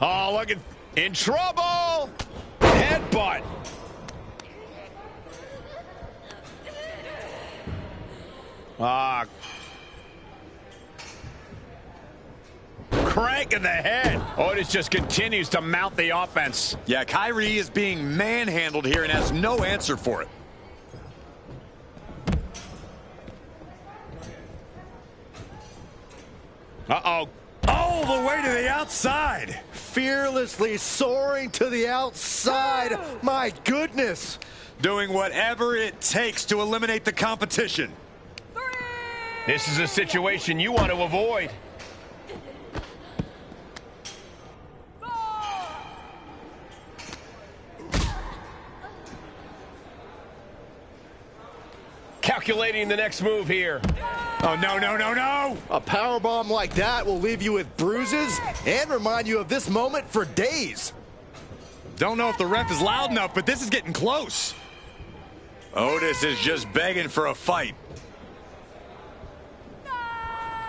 Oh, look at, in trouble. Headbutt. Crank in the head. Otis just continues to mount the offense. Yeah, Kyrie is being manhandled here and has no answer for it. Uh-oh. All the way to the outside. Fearlessly soaring to the outside. My goodness. Doing whatever it takes to eliminate the competition. This is a situation you want to avoid. Calculating the next move here. Oh, no, no, no, no! A powerbomb like that will leave you with bruises and remind you of this moment for days. Don't know if the ref is loud enough, but this is getting close. Otis is just begging for a fight.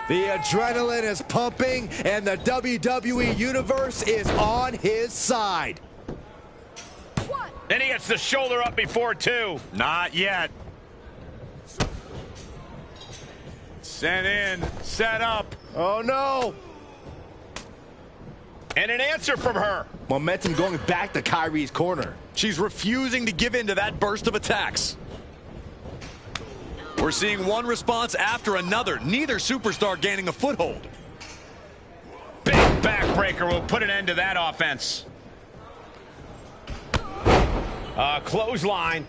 The adrenaline is pumping, and the WWE Universe is on his side. And he gets the shoulder up before two. Not yet. Sent in, set up. Oh, no. And an answer from her. Momentum going back to Kyrie's corner. She's refusing to give in to that burst of attacks. We're seeing one response after another. Neither superstar gaining a foothold. Big backbreaker will put an end to that offense. Clothesline.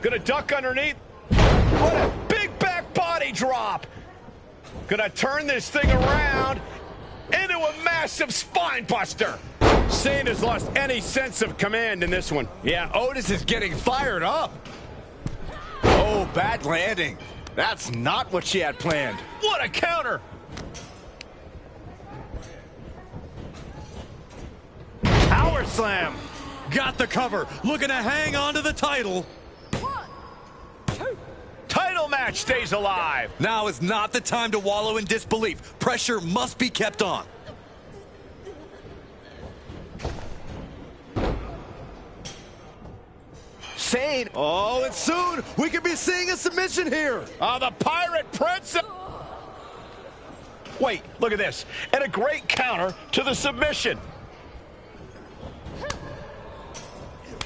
Gonna duck underneath. What a big back body drop. Gonna turn this thing around into a massive spine buster. Zayn has lost any sense of command in this one. Yeah, Otis is getting fired up. Oh, bad landing. That's not what she had planned. What a counter. Power slam. Got the cover. Looking to hang on to the title. Title match stays alive. Now is not the time to wallow in disbelief. Pressure must be kept on. Zayn. Oh, and soon we could be seeing a submission here. The Pirate Prince. Wait, look at this. And a great counter to the submission.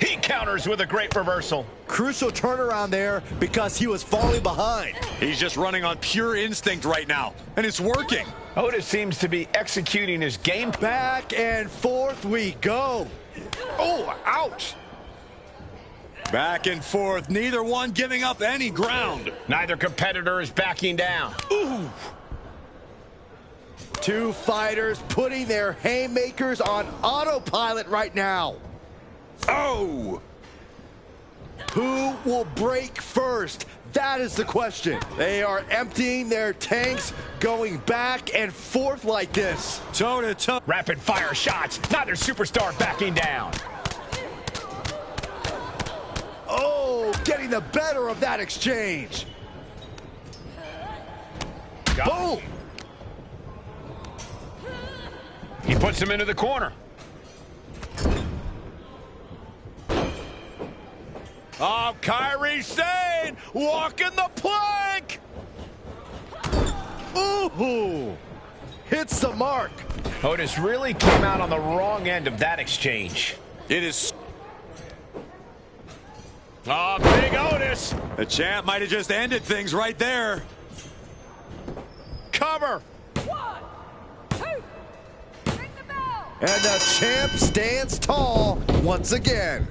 He counters with a great reversal. Crucial turnaround there because he was falling behind. He's just running on pure instinct right now, and it's working. Otis seems to be executing his game. Back and forth we go. Oh, ouch. Back and forth, neither one giving up any ground. Neither competitor is backing down. Ooh. Two fighters putting their haymakers on autopilot right now. Oh! Who will break first? That is the question. They are emptying their tanks, going back and forth like this. Toe to toe. Rapid fire shots. Neither superstar backing down. Oh, getting the better of that exchange. Boom! He puts him into the corner. Oh, Kyrie Sane walking the plank. Ooh, hits the mark. Otis really came out on the wrong end of that exchange. It is. Oh, big Otis. The champ might have just ended things right there. Cover. 1, 2, ring the bell. And the champ stands tall once again.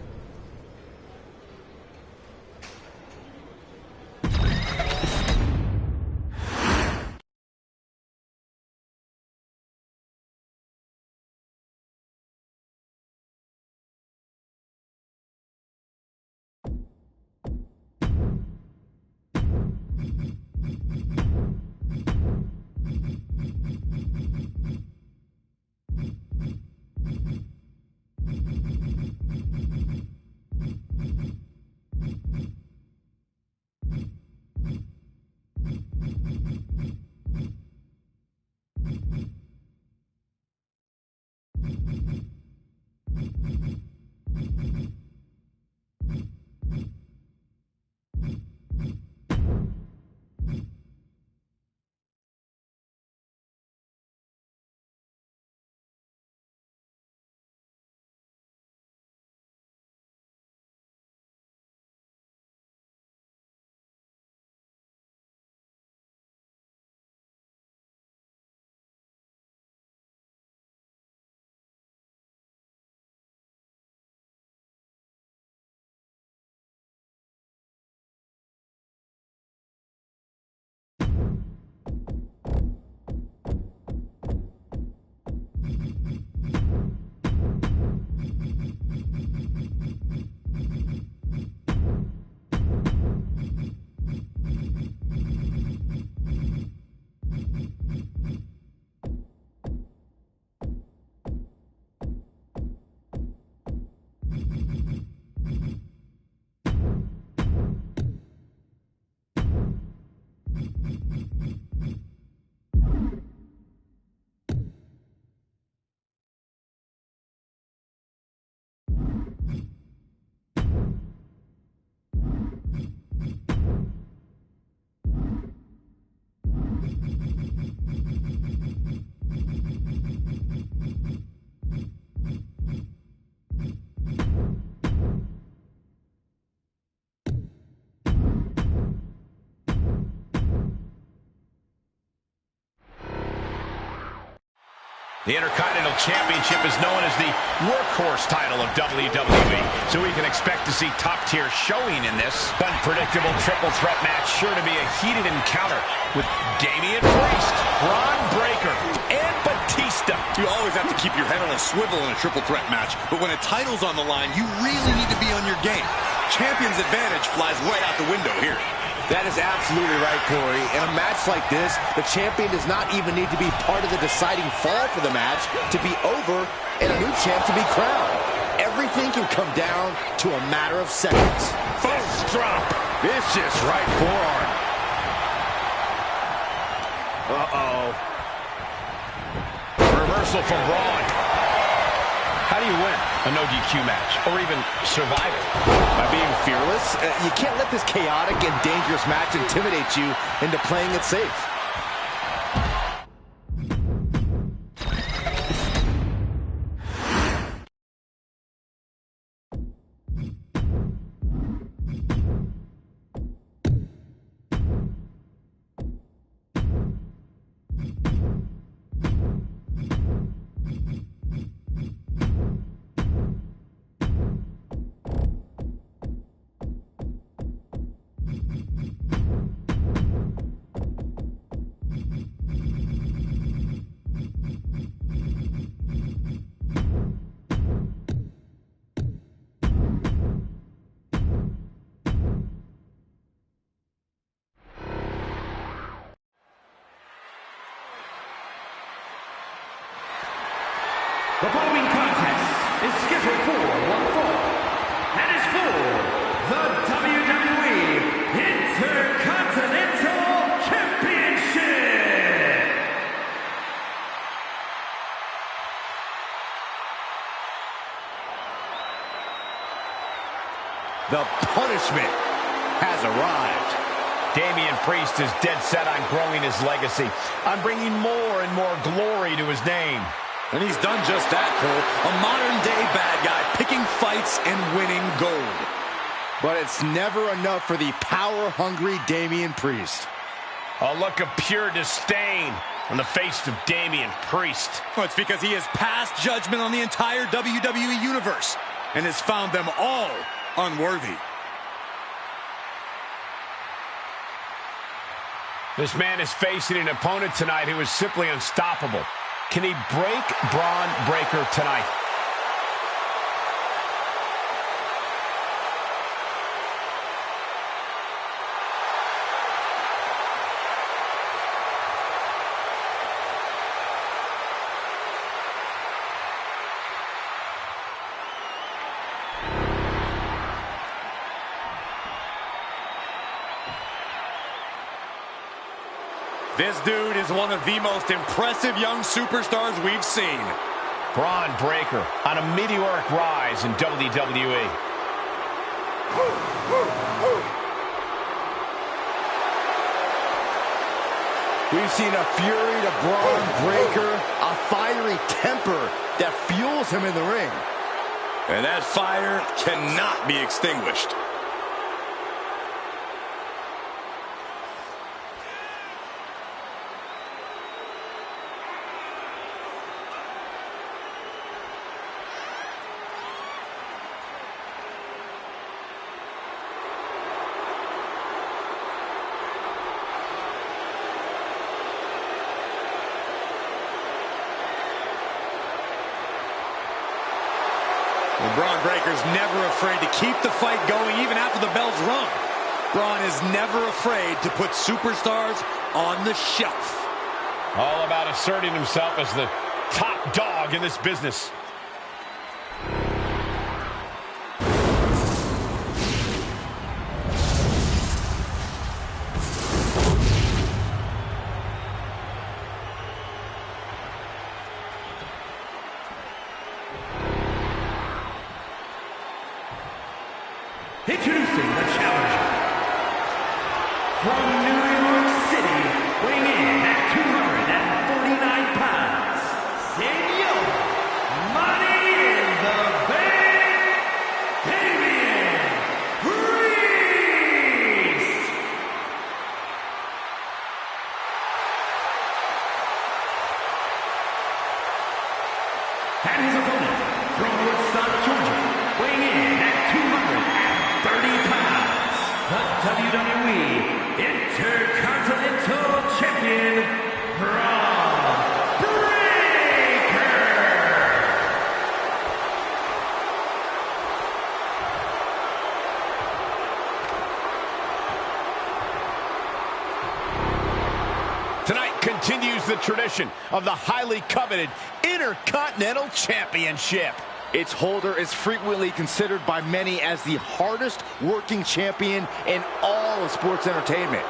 The Intercontinental Championship is known as the workhorse title of WWE, so we can expect to see top-tier showing in this unpredictable triple threat match, sure to be a heated encounter with Damian Priest, Braun Breaker, and Batista. You always have to keep your head on a swivel in a triple threat match, but when a title's on the line, you really need to be on your game. Champion's advantage flies right out the window here. That is absolutely right, Corey. In a match like this, the champion does not even need to be part of the deciding fall for the match to be over and a new champ to be crowned. Everything can come down to a matter of seconds. First drop. Vicious right forearm. Uh-oh. Reversal from Braun. How do you win a no DQ match, or even survive it? By being fearless? You can't let this chaotic and dangerous match intimidate you into playing it safe. The following contest is scheduled for one fall and is for the WWE Intercontinental Championship. The punishment has arrived. Damian Priest is dead set on growing his legacy, on bringing more and more glory to his name. And he's done just that, Cole. A modern-day bad guy picking fights and winning gold. But it's never enough for the power-hungry Damian Priest. A look of pure disdain on the face of Damian Priest. Well, it's because he has passed judgment on the entire WWE Universe and has found them all unworthy. This man is facing an opponent tonight who is simply unstoppable. Can he break Braun Breaker tonight? This dude is one of the most impressive young superstars we've seen. Braun Breaker on a meteoric rise in WWE. We've seen a fury to Braun Breaker, a fiery temper that fuels him in the ring. And that fire cannot be extinguished. Well, Braun Breaker's never afraid to keep the fight going even after the bell's rung. Braun is never afraid to put superstars on the shelf. All about asserting himself as the top dog in this business. Introducing the challenger from New York City, weighing in at 249 pounds, Senor Money in the Bank, Damian Priest. Intercontinental Champion, Braun Breaker. Tonight continues the tradition of the highly coveted Intercontinental Championship. Its holder is frequently considered by many as the hardest working champion in all of sports entertainment.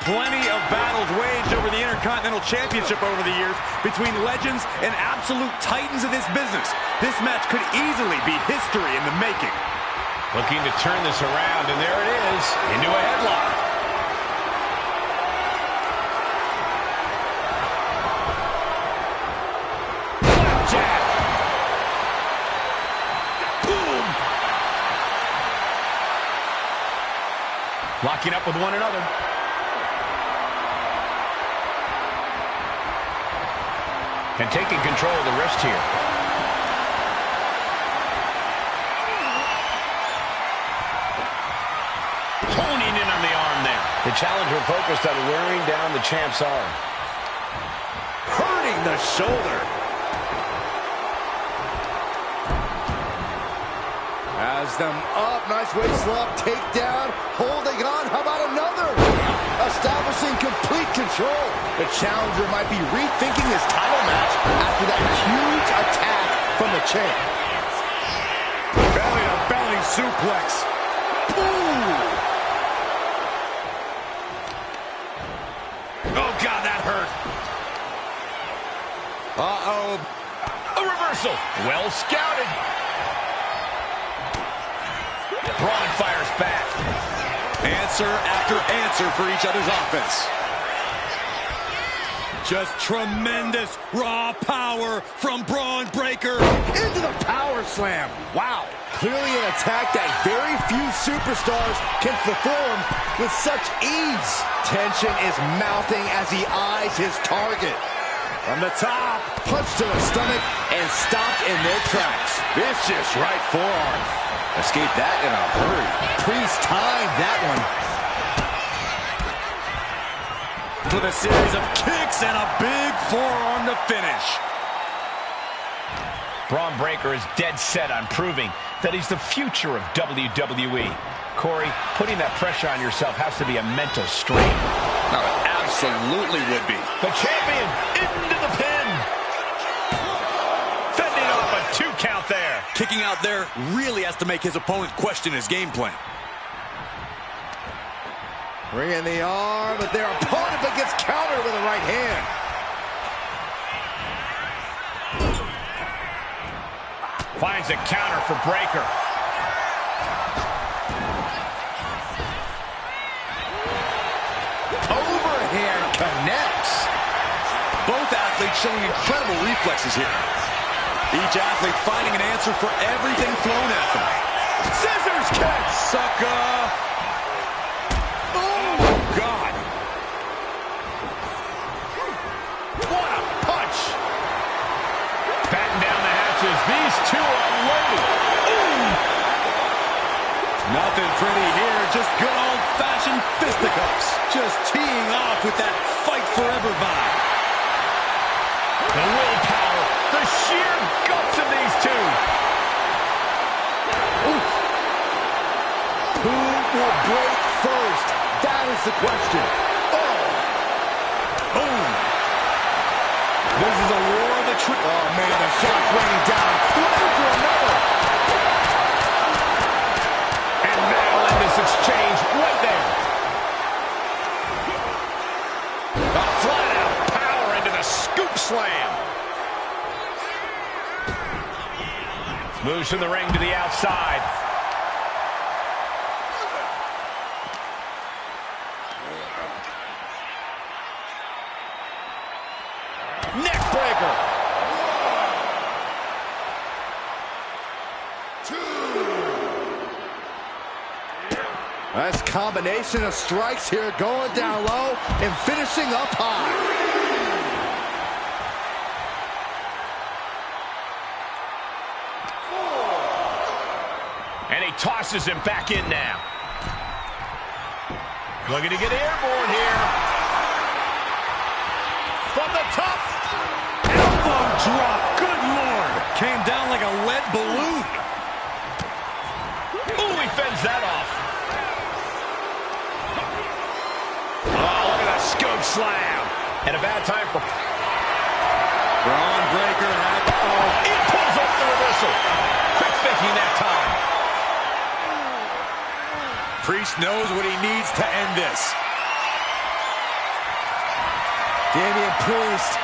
Plenty of battles waged over the Intercontinental Championship over the years between legends and absolute titans of this business. This match could easily be history in the making. Looking to turn this around, and there it is, into a headlock. Flapjack. Boom. Locking up with one another. And taking control of the wrist here. Honing in on the arm there. The challenger focused on wearing down the champ's arm. Hurting the shoulder. Has them up. Nice waist lock. Takedown. Holding on. How about another? Establishing complete control. The challenger might be rethinking his title match after that huge attack from the champ. Belly-to-belly suplex. Ooh. Oh, God, that hurt. Uh-oh. A reversal. Well scouted. Braun fires back. Answer after answer for each other's offense. Just tremendous raw power from Braun Breaker. Into the power slam. Wow. Clearly an attack that very few superstars can perform with such ease. Tension is mounting as he eyes his target. From the top, punch to the stomach and stopped in their tracks. Vicious right forearm. Escaped that in a hurry. Priest timed that one. With a series of kicks and a big forearm to finish. Braun Breaker is dead set on proving that he's the future of WWE. Corey, putting that pressure on yourself has to be a mental strain. No, it absolutely would be. The champion into the pin. Fending off a 2 count there. Kicking out there really has to make his opponent question his game plan. Bringing the arm, but their opponent that gets countered with a right hand. Finds a counter for Breaker. Overhand connects. Both athletes showing incredible reflexes here. Each athlete finding an answer for everything thrown at them. Scissors kick. Sucker. Oh, God. What a punch. Batten down the hatches. These two are loaded. Ooh. Nothing pretty here. Just good old-fashioned fisticuffs. Just teeing off with that fight forever vibe. The willpower. The sheer guts of these two. Oof. Who will break first? That is the question. Oh. Boom. This is a war of the tree. Oh, man, a shot raining down. One after another. And that'll end this exchange right there. A flat-out power into the scoop slam. Moves from the ring to the outside. Neck breaker. 1, 2. Nice combination of strikes here, going down low and finishing up high. And he tosses him back in now. Looking to get airborne here. From the top. Elbow drop. Good Lord. Came down like a lead balloon. Ooh, he fends that off. Oh, look at that scoop slam. And a bad time for... Braun Breaker. He pulls off the reversal. Quick thinking that time. Priest knows what he needs to end this. Damian Priest,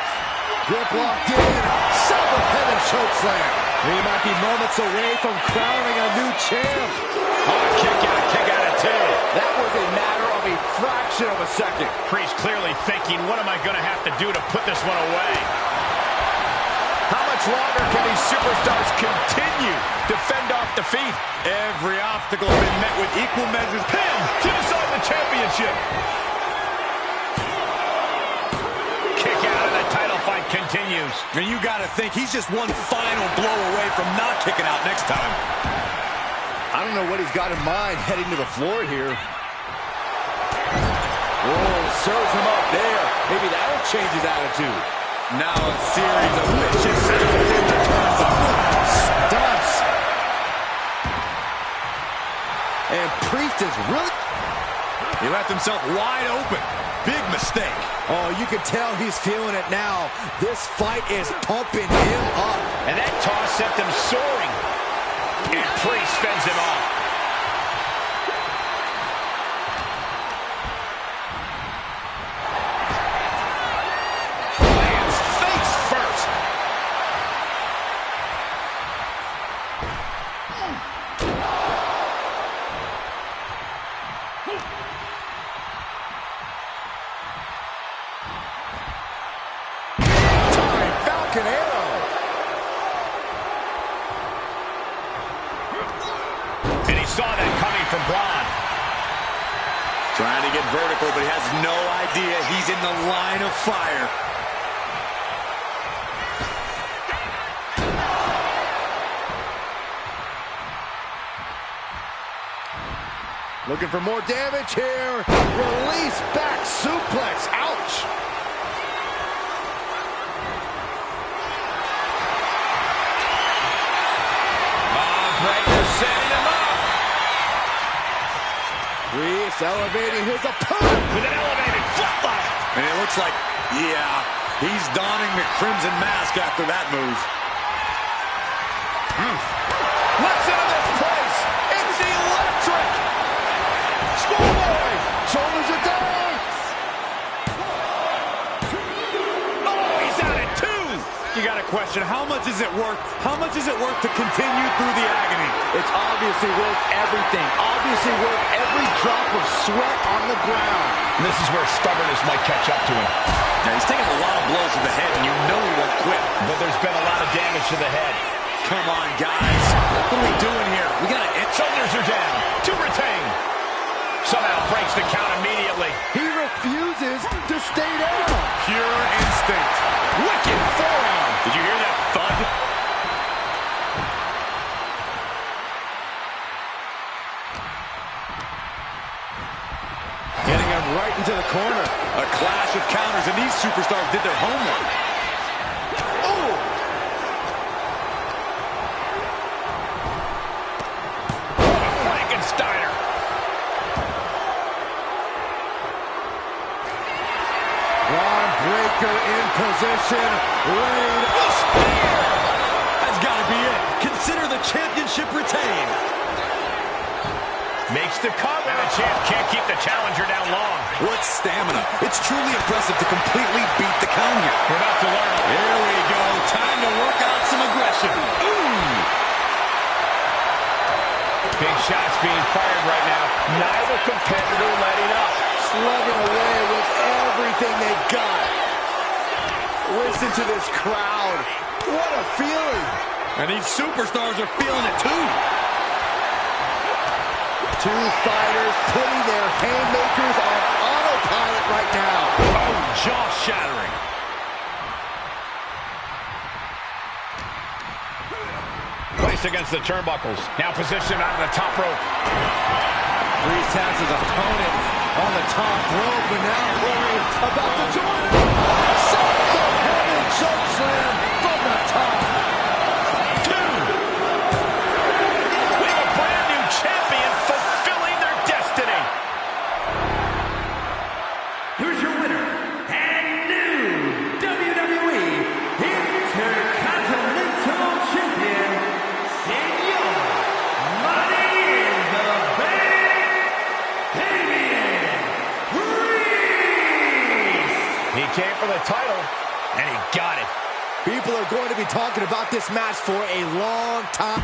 grip locked in, several-headed chokeslam. He might be moments away from crowning a new champ. Oh, kick out of two. That was a matter of a fraction of a second. Priest clearly thinking, what am I going to have to do to put this one away? How much longer can these superstars continue to fend off defeat? Every obstacle has been met with equal measures. Pin to decide the championship. Kick out and the title fight continues. And you got to think he's just one final blow away from not kicking out next time. I don't know what he's got in mind heading to the floor here. Oh, serves him up there. Maybe that'll change his attitude. Now a series of vicious stomps in the turnbuckle. Stunts. And Priest is really... He left himself wide open. Big mistake. Oh, you can tell he's feeling it now. This fight is pumping him up. And that toss sent him soaring. And Priest fends him off. Lands face first. Falcon Arrow. And he saw that coming from Braun. Trying to get vertical, but he has no idea he's in the line of fire. Looking for more damage here. Release back suplex. Ouch. Breaker setting him up. Priest elevating his opponent. With an elevated flatline. And it looks like, yeah, he's donning the crimson mask after that move. Listen to this place. It's electric. Schoolboy. Shoulders are down. Oh, he's out at two. You got to question, how much is it worth? How much is it worth to continue through the agony? It's obviously worth everything. Obviously worth every drop of sweat on the ground. And this is where stubbornness might catch up to him. Now, he's taking a lot of blows to the head, and you know he won't quit. But there's been a lot of damage to the head. Come on, guys. What are we doing here? We got to end. Shoulders are down. To retain. Somehow breaks the count immediately. He refuses to stay down. Pure instinct. Wicked forearm. Did you hear that thud? Getting him right into the corner. A clash of counters, and these superstars did their homework. Oh! Frankensteiner. Braun Breaker in position. Laid a spear. That's got to be it. Consider the championship retained. Makes the cover. And the champ can't keep the challenger down long. What stamina. It's truly impressive to completely beat the count here. We're about to learn. Here we go. Time to work out some aggression. Ooh. Big shots being fired right now. Neither competitor letting up. Slugging away with everything they've got. Listen to this crowd. What a feeling. And these superstars are feeling it too. two fighters putting their haymakers on autopilot right now. Oh, jaw-shattering. Placed against the turnbuckles. Now positioned on the top rope. Reese has his opponent on the top rope, and now Corey about to join him. Sets the heavy choke slam from the top. Two. We have a brand new champion fulfilling their destiny. Here's your winner and new WWE Intercontinental Champion, Senor Money in the Bank, Damian Priest. He came for the title, and he got it. People are going to be talking about this match for a long time.